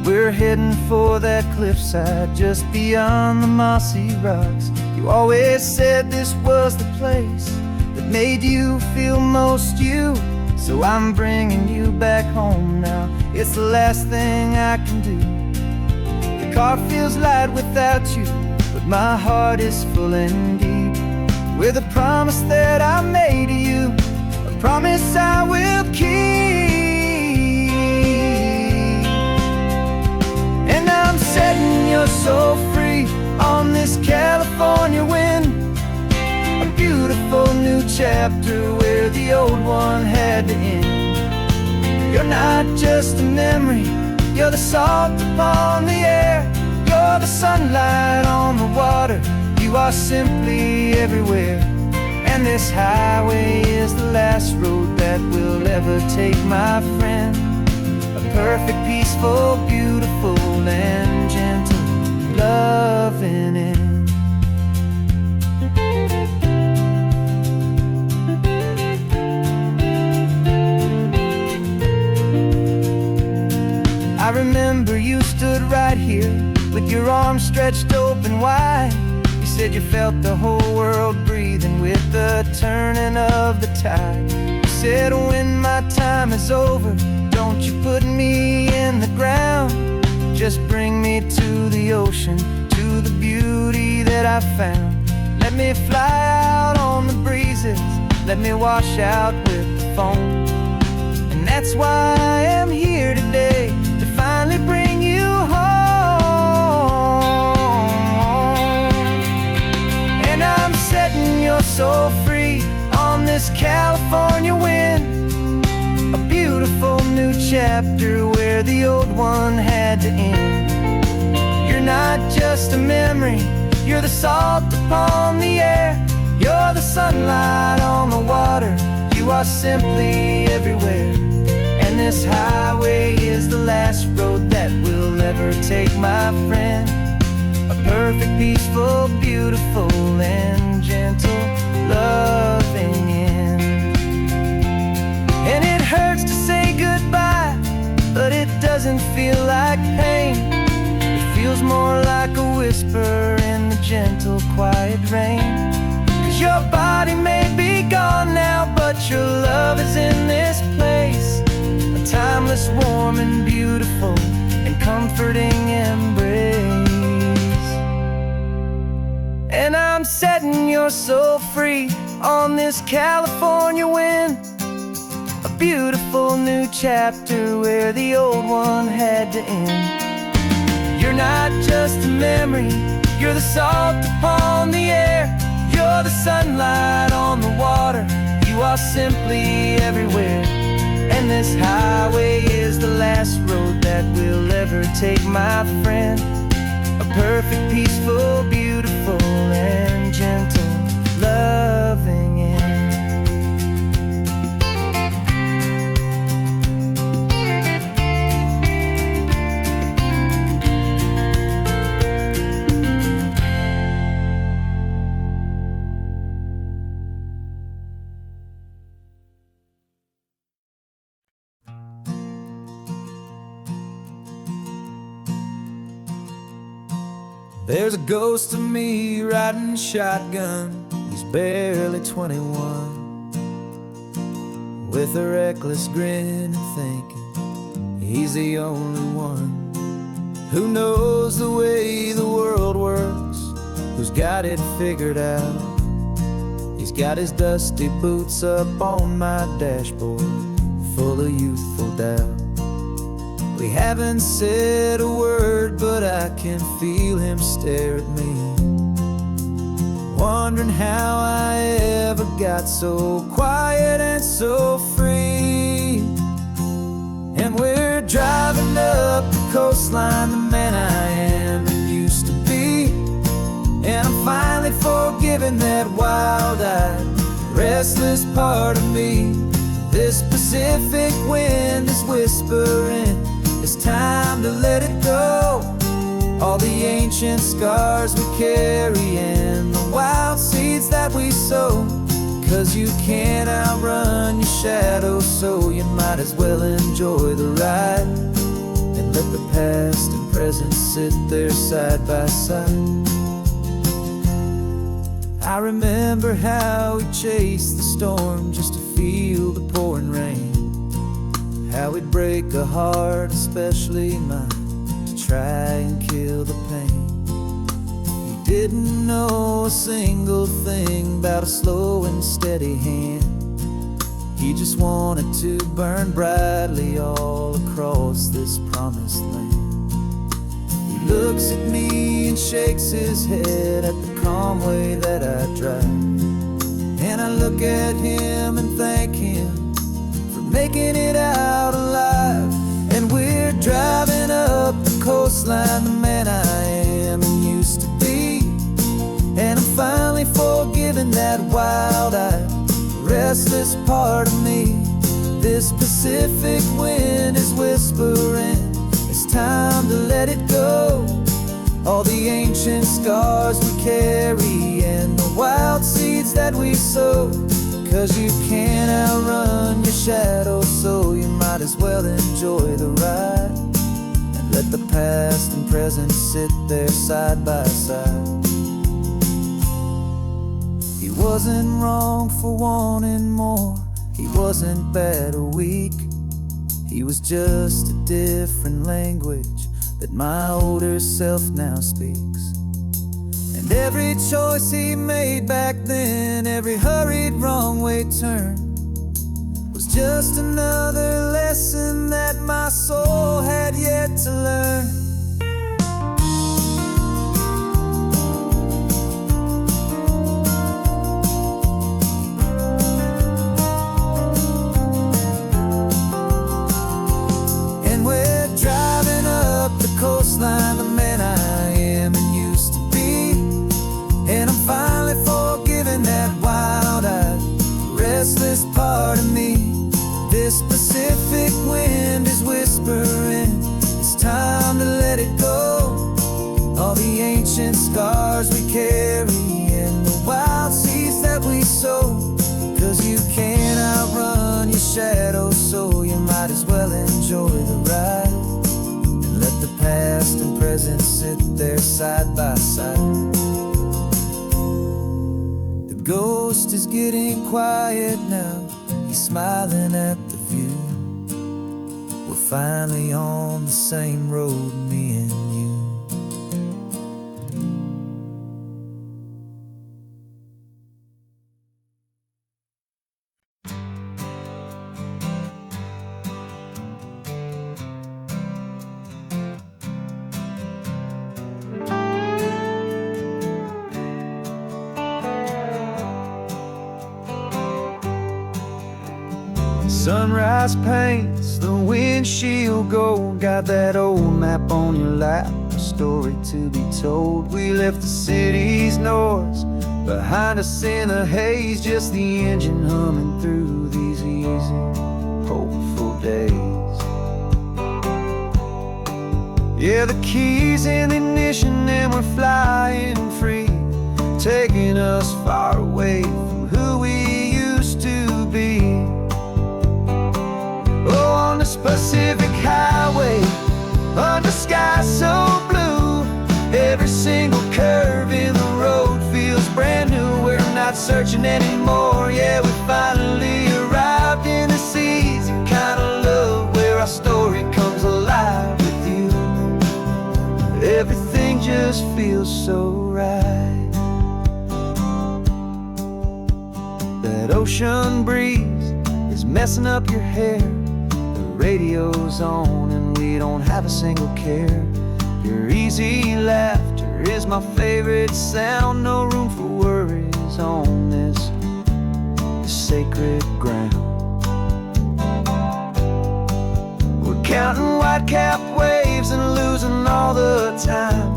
S1: We're heading for that cliffside just beyond the mossy rocks. You always said this was the place that made you feel most you, so I'm bringing you back home now. It's the last thing I can do. The car feels light without you, but my heart is full and deep with a promise that I made to you, a promise I will keep. And I'm setting your soul free on this California wind, a beautiful new chapter where the old one had to end. You're not just a memory, you're the salt upon the air. You're the sunlight on the water, you are simply everywhere. And this highway is the last road that we'll ever take, my friend. A perfect, peaceful, beautiful, and gentle, loving end. I remember you stood right here with your arms stretched open wide. You said you felt the whole world breathing with the turning of the tide. You said, when my time is over, don't you put me in the ground. Just bring me to the ocean, to the beauty that I found. Let me fly out on the breezes, let me wash out with the foam. And that's why I am here today, to finally bring you home. And I'm setting your soul free on this California wind. A beautiful new chapter where the old one had to end. You're not just a memory, you're the salt upon the air. You're the sunlight on the water, you are simply everywhere. And this highway is the last road that we'll ever take, my friend. A perfect, peaceful, beautiful, and gentle, loving end. And it hurts to say goodbye, but it doesn't feel like pain. It feels more like a whisper in the gentle, quiet rain. 'Cause your body may be gone now, but your love is in this place. A timeless, warm, and beautiful, and comforting embrace. And I'm setting your soul free on this California wind. A beautiful new chapter where the old one had to end. You're not just a memory, you're the salt upon the air. You're the sunlight on the water, you are simply everywhere. And this highway is the last road that we'll ever take, my friend. A perfect, peaceful, beautiful, and gentle, loving end. There's a ghost of me riding shotgun. He's barely 21, with a reckless grin and thinking he's the only one who knows the way the world works, who's got it figured out. He's got his dusty boots up on my dashboard, full of youthful doubt. We haven't said a word, but I can feel him stare at me, wondering how I ever got so quiet and so free. And we're driving up the coastline, the man I am and used to be. And I'm finally forgiving that wild-eyed, restless part of me. This Pacific wind is whispering, it's time to let it go. All the ancient scars we carry and the wild seeds that we sow. 'Cause you can't outrun your shadow, so you might as well enjoy the ride and let the past and present sit there side by side. I remember how we chased the storm just to feel the pouring rain, how we'd break a heart, especially mine, to try and kill the pain. He didn't know a single thing about a slow and steady hand. He just wanted to burn brightly all across this promised land. He looks at me and shakes his head at the calm way that I drive, and I look at him and thank him for making it out alive. And we're driving up the coastline, the man I am and used to be. And I'm finally forgiving that wild-eyed, restless part of me. This Pacific wind is whispering, it's time to let it go. All the ancient scars we carry and the wild seeds that we sow. 'Cause you can't outrun your shadow, so you might as well enjoy the ride. And let the past and present sit there side by side. He wasn't wrong for wanting more, he wasn't bad or weak. He was just a different language that my older self now speaks. And every choice he made back then, every hurried wrong way turn, was just another lesson that my soul had yet to learn. And we're driving up the coastline, the man I am and used to be. And I'm finally forgiving that wild-eyed, restless part of me. This Pacific wind is whispering, it's time to let it go. All the ancient scars we carry and the wild seeds that we sow. 'Cause you can't outrun your shadow, so you might as well enjoy the ride. And let the past and present sit there side by side. The ghost is getting quiet now, he's smiling at the view. We're finally on the same road, me and you. Sunrise paints the windshield gold. Got that old map on your lap, a story to be told. We left the city's noise behind us in the haze, just the engine humming through these easy, hopeful days. Yeah, the keys in the ignition and we're flying free, taking us far away from who we used to be. Oh, on this Pacific highway, under sky so blue, every single curve in the road feels brand new. We're not searching anymore, yeah, we finally arrived in this easy kind of love, where our story comes alive with you. Everything just feels so right. That ocean breeze is messing up your hair, radio's on and we don't have a single care. Your easy laughter is my favorite sound. No room for worries on this sacred ground. We're counting white-capped waves and losing all the time,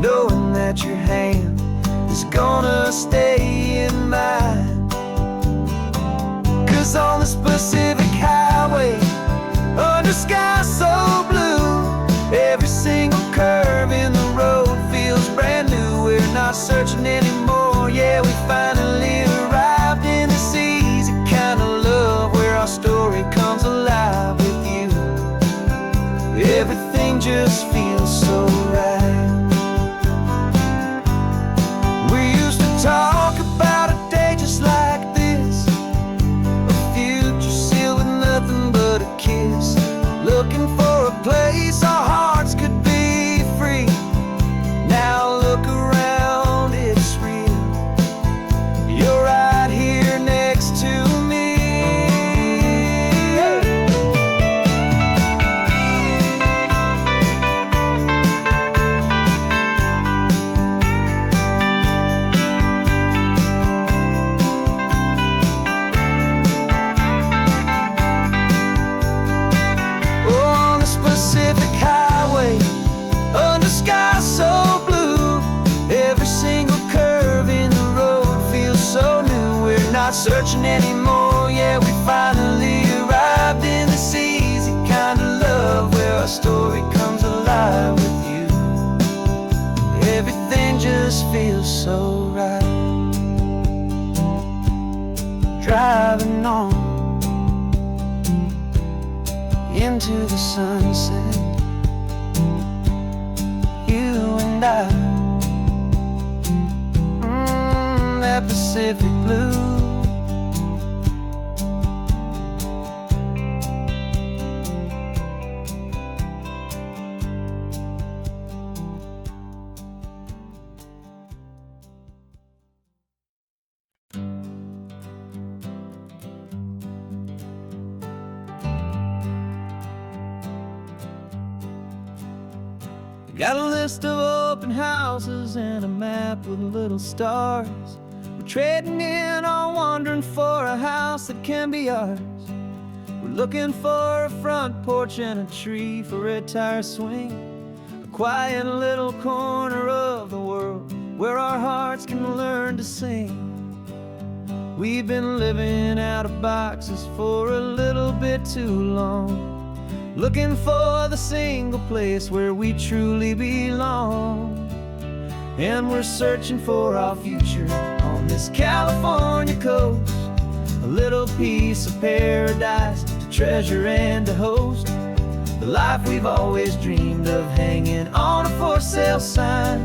S1: knowing that your hand is gonna stay in mine. 'Cause on this Pacific highway, under sky so blue, every single curve in the road feels brand new. We're not searching anymore, yeah, we finally arrived in this easy kind of love, where our story comes alive with you. Everything just feels so right. We used to talk about a day just like this, a future sealed with nothing but a kiss, looking for a place our hearts could be free. Now look around, it's real. just feels so right. Driving on into the sunset, you and I, that Pacific blue. Got a list of open houses and a map with little stars. We're trading in or wandering for a house that can be ours. We're looking for a front porch and a tree for a tire swing, a quiet little corner of the world where our hearts can learn to sing. We've been living out of boxes for a little bit too long, looking for the single place where we truly belong. And we're searching for our future on this California coast, a little piece of paradise to treasure and to host, the life we've always dreamed of hanging on a for sale sign,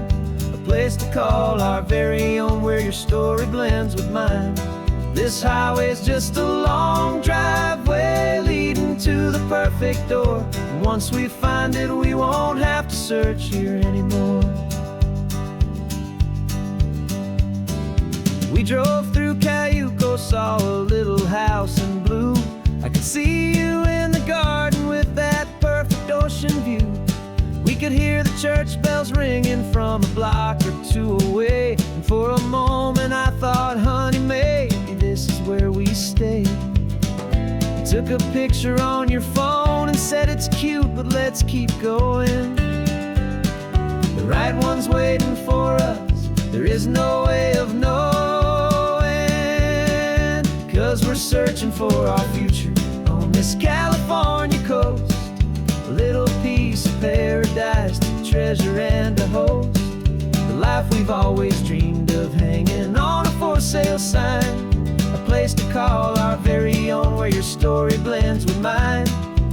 S1: a place to call our very own where your story blends with mine. This highway's just a long driveway leading to the perfect door. And once we find it, we won't have to search here anymore. We drove through Cayuco, saw a little house in blue. I could see you in the garden with that perfect ocean view. We could hear the church bells ringing from a block or two away. And for a moment I thought, honey, maybe this is where we stay. Took a picture on your phone and said it's cute, but let's keep going. The right one's waiting for us, there is no way of knowing, 'cause we're searching for our future on this California coast, a little piece of paradise to treasure and to host, the life we've always dreamed of hanging on a for sale sign, a place to call our very own where your story blends with mine.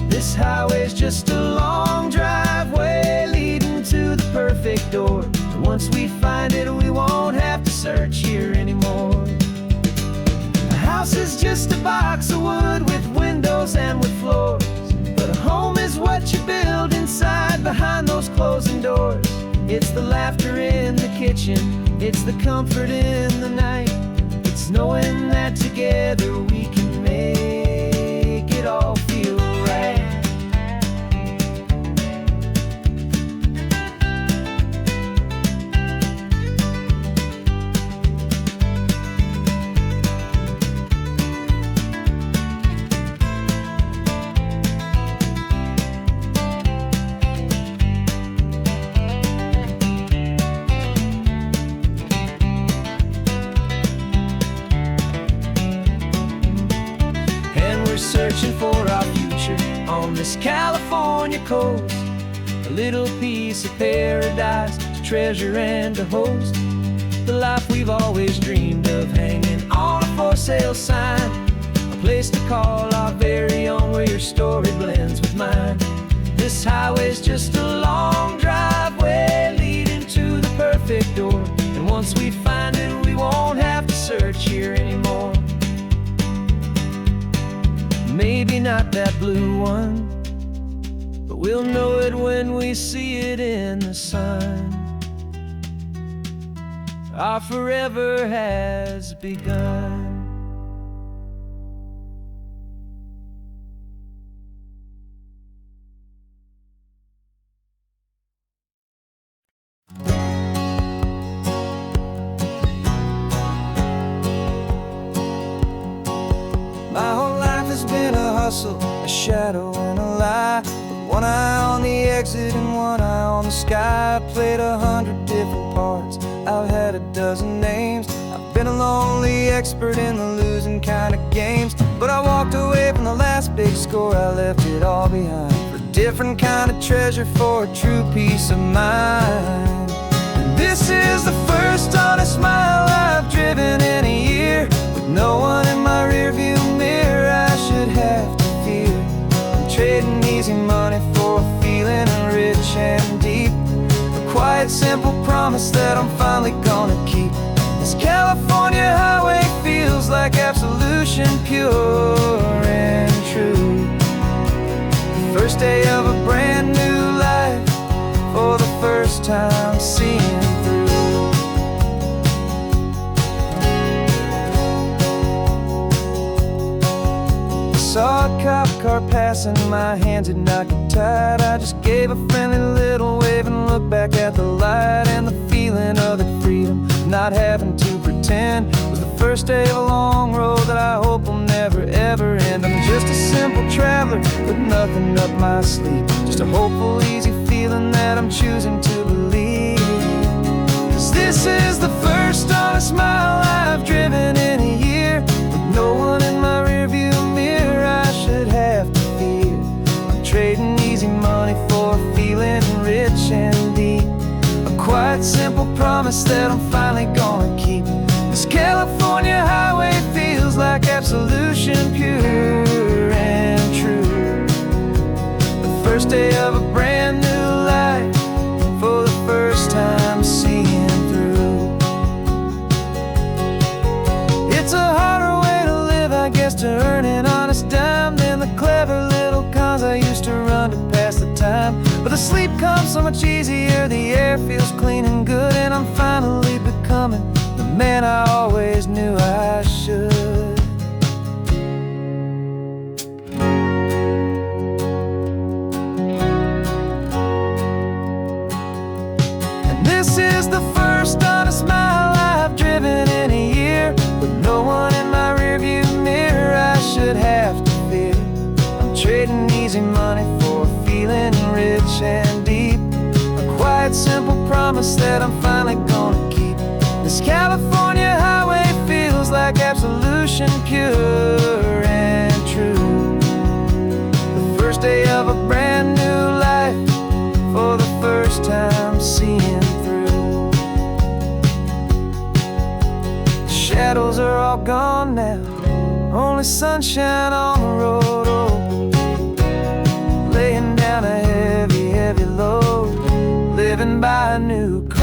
S1: This highway's just a long driveway leading to the perfect door. And once we find it, we won't have to search here anymore. A house is just a box of wood with windows and with floors, but a home is what you build inside behind those closing doors. It's the laughter in the kitchen, it's the comfort in the night, it's knowing that together we can make it all feel right. Searching for our future on this California coast, a little piece of paradise to treasure and to host, the life we've always dreamed of hanging on a for sale sign, a place to call our very own where your story blends with mine. This highway's just a long driveway leading to the perfect door, and once we find it, we won't have to search here anymore. Maybe not that blue one, but we'll know it when we see it in the sun. Our forever has begun. My whole life has been a hustle, a shadow and a lie, with one eye on the exit and one eye on the sky. I played 100 different parts, I've had a dozen names, I've been a lonely expert in the losing kind of games. But I walked away from the last big score, I left it all behind, for a different kind of treasure, for a true peace of mind. And this is the first passing, my hands had not got tied. I just gave a friendly little wave and looked back at the light. And the feeling of the freedom, not having to pretend, was the first day of a long road that I hope will never ever end. I'm just a simple traveler with nothing up my sleeve, just a hopeful, easy feeling that I'm choosing to believe. 'Cause this is the first honest mile I've driven in a year, with no one in my rearview mirror I should have to fear. I'm trading easy money for a feeling rich and deep, a quiet, simple promise that I'm finally gonna keep. This California highway feels like absolution, pure and true. The first day of a brand new life, for the first time seeing through. It's a harder way to live, I guess, to earn an honest dime than the clever little cons I used to run to pass the time. But the sleep comes so much easier, the air feels clean and good, and I'm finally becoming the man I always knew I should. And this is the first honest mile I've driven in a year, with no one in my rearview mirror I should have to fear. I'm trading easy money for a feeling rich and deep, a quiet, simple promise that I'm finally gonna keep. This California highway feels like absolution, pure and true. The first day of a brand new life, for the first time seeing through. The shadows are all gone now, only sunshine on the road. Oh, laying down a heavy, heavy load, living by a new code.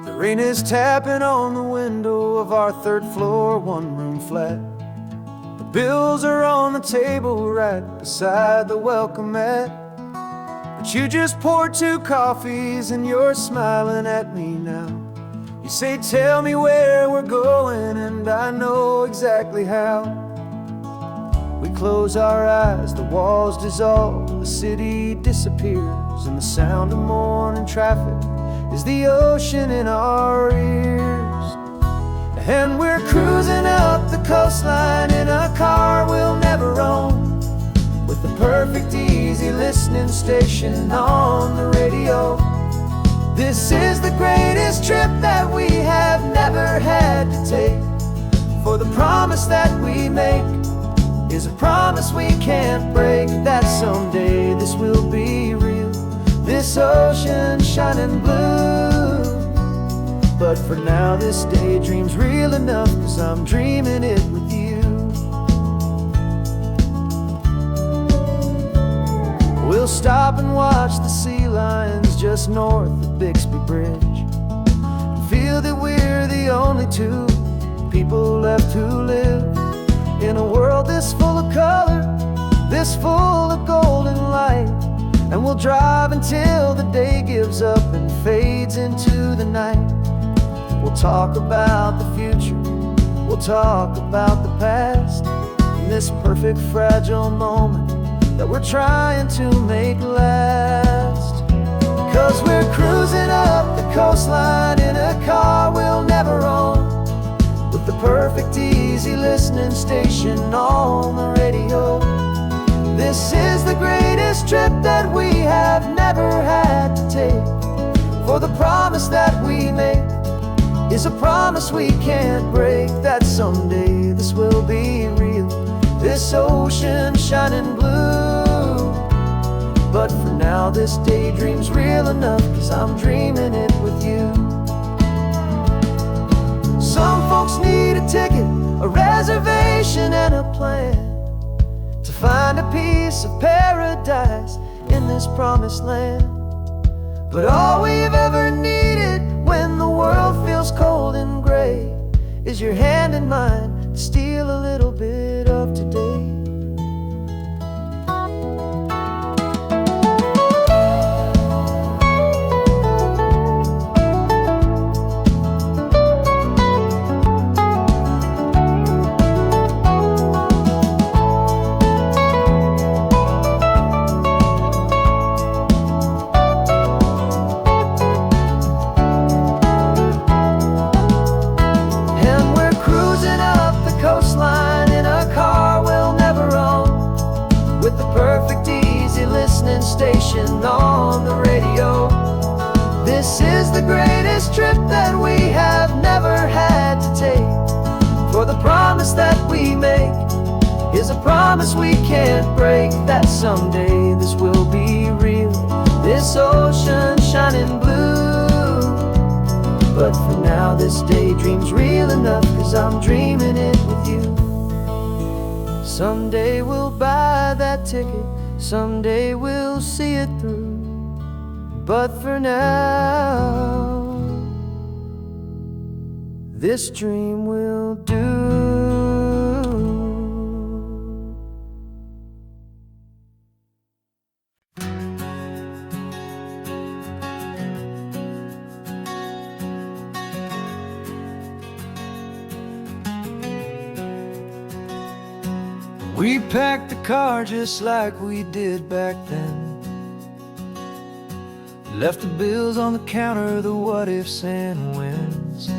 S1: The rain is tapping on the window of our third floor, one-room flat. The bills are on the table right beside the welcome mat. But you just poured 2 coffees and you're smiling at me now. You say, tell me where we're going, and I know exactly how. We close our eyes, the walls dissolve, the city disappears, and the sound of morning traffic is the ocean in our ears. And we're cruising up the coastline in a car we'll never own, with the perfect easy listening station on the radio. This is the greatest trip that we have never had to take, for the promise that we make is a promise we can't break, that someday this will be real, this ocean shining blue. But for now this daydream's real enough, 'cause I'm dreaming it with you. We'll stop and watch the sea lions just north of Bixby Bridge, and feel that we're the only 2 people left who live in a world this full of color, this full of golden light. And we'll drive until the day gives up and fades into the night. We'll talk about the future, we'll talk about the past, in this perfect fragile moment that we're trying to make last. 'Cause we're cruising up the coastline in a car we'll never own, with the perfect easy listening station on the radio. This is the greatest trip that we have never had to take, for the promise that we make is a promise we can't break, that someday this will be real, this ocean shining blue. But for now this daydream's real enough, 'cause I'm dreaming it with you. Some folks need a ticket, a reservation and a plan, to find a piece of paradise in this promised land. But all we've ever needed when the
S3: world feels cold and gray, is your hand in mine to steal a little bit of today. Station on the radio. This is the greatest trip that we have never had to take. For the promise that we make is a promise we can't break, that someday this will be real, this ocean shining blue. But for now this daydream's real enough, 'cause I'm dreaming it with you. Someday we'll buy that ticket, someday we'll see it through. But for now, this dream will do. We packed the car just like we did back then. Left the bills on the counter, the what ifs and whens.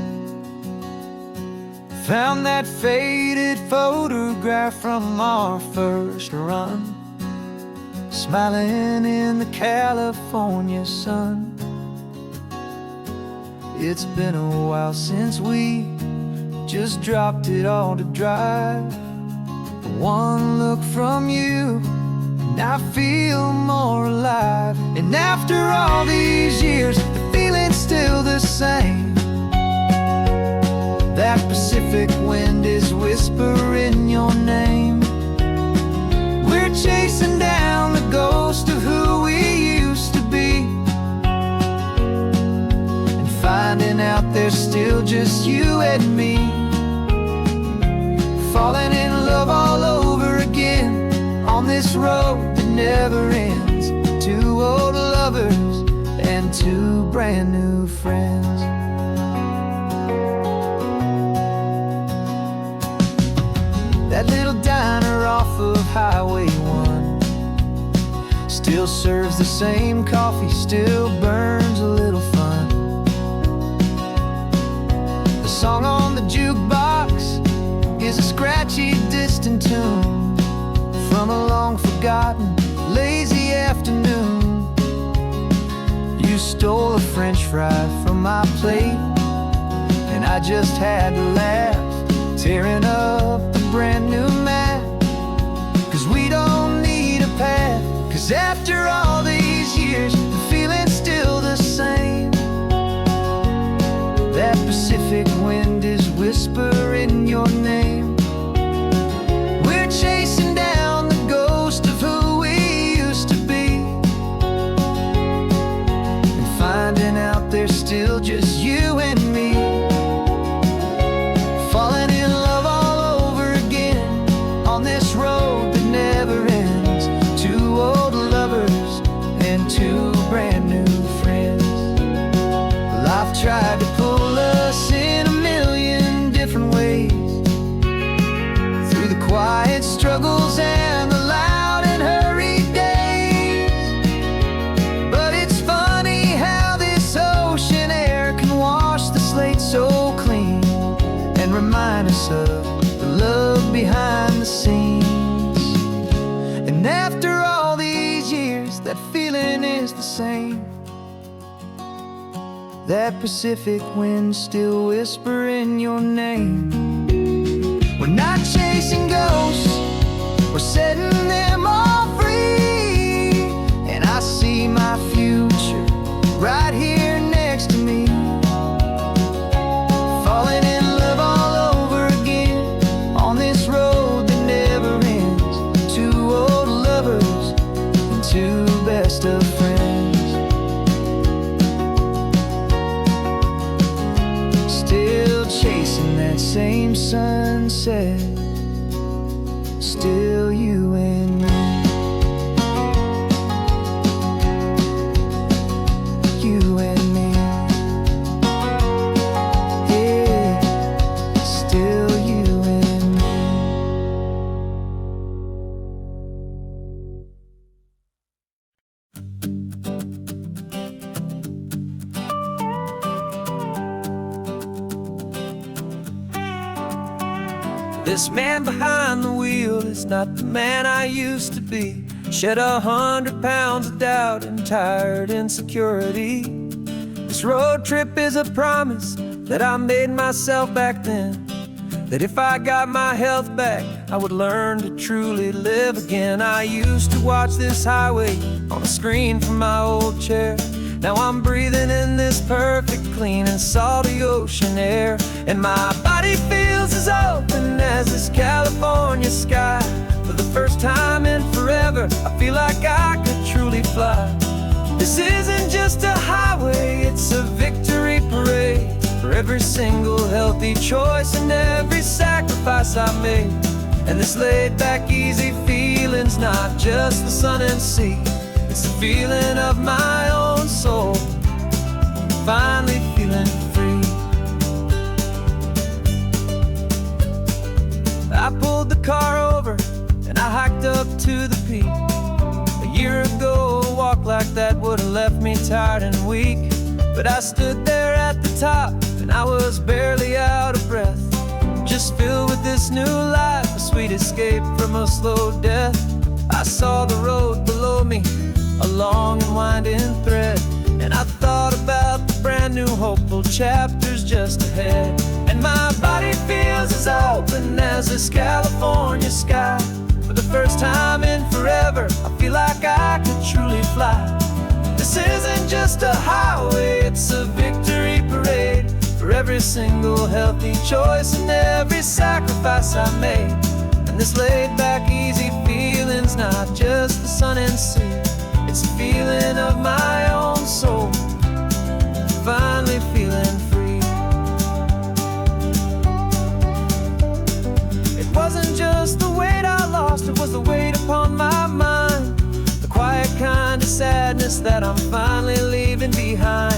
S3: Found that faded photograph from our first run, smiling in the California sun. It's been a while since we just dropped it all to drive. One look from you and I feel more alive. And after all these years, the feeling's still the same. That Pacific wind is whispering your name. We're chasing down the ghost of who we used to be, and finding out there's still just you and me. Falling in love all over again on this road that never ends. Two old lovers and two brand new friends. That little diner off of Highway 1 still serves the same coffee, still burns a little fun. The song on the jukebox is a scratchy, distant tune from a long-forgotten, lazy afternoon. You stole a French fry from my plate, and I just had to laugh, tearing up the brand new map. 'Cause we don't need a path, 'cause after all these years, the feeling's still the same. That Pacific wind is whispering your name. We're chasing down the ghost of who we used to be, and finding out there's still just you and me. Falling in love all over again on this road that never ends. Two old lovers and two brand new friends. Life tried to pull us in a million different ways, through the quiet struggles and the loud and hurried days. But it's funny how this ocean air can wash the slate so clean, and remind us of the love behind the scenes. And after all these years, that feeling is the same. That Pacific wind still whispering your name. We're not chasing ghosts, we're setting them all free. And I see my future right here next to me. Falling in love all over again on this road that never ends. Two old lovers and two best of friends. said, still you and me. You and me. Yeah, still you and me.
S1: This man behind the wheel is not the man I used to be. Shed 100 pounds of doubt and tired insecurity. This road trip is a promise that I made myself back then, that if I got my health back, I would learn to truly live again. I used to watch this highway on a screen from my old chair. Now I'm breathing in this perfect, clean and salty ocean air. And my body feels as open as this California sky. For the first time in forever, I feel like I could truly fly. This isn't just a highway, it's a victory parade. For every single healthy choice and every sacrifice I made. And this laid back, easy feeling's not just the sun and sea. It's the feeling of my own soul, finally feeling free. I pulled the car over and I hiked up to the peak. A year ago, a walk like that would have left me tired and weak. But I stood there at the top and I was barely out of breath, just filled with this new life, a sweet escape from a slow death. I saw the road below me, a long and winding thread, and I thought about the brand new hopeful chapters just ahead. And my body feels as open as this California sky. For the first time in forever, I feel like I could truly fly. This isn't just a highway, it's a victory parade. For every single healthy choice and every sacrifice I made. And this laid back, easy feeling's not just the sun and sea. It's a feeling of my own soul, finally feeling free. It wasn't just the weight I lost, it was the weight upon my mind. The quiet kind of sadness that I'm finally leaving behind.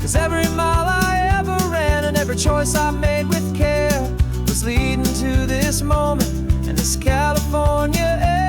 S1: 'Cause every mile I ever ran and every choice I made with care was leading to this moment and this California air.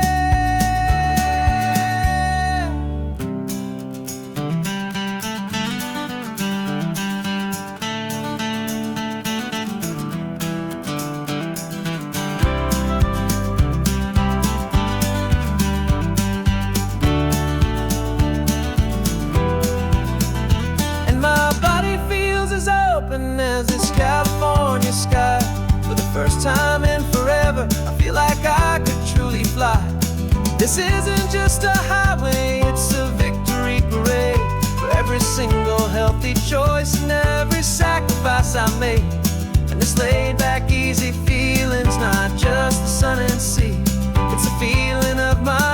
S1: As this California sky. For the first time in forever, I feel like I could truly fly. This isn't just a highway, it's a victory parade. For every single healthy choice and every sacrifice I made. And this laid back, easy feeling's not just the sun and sea. It's a feeling of my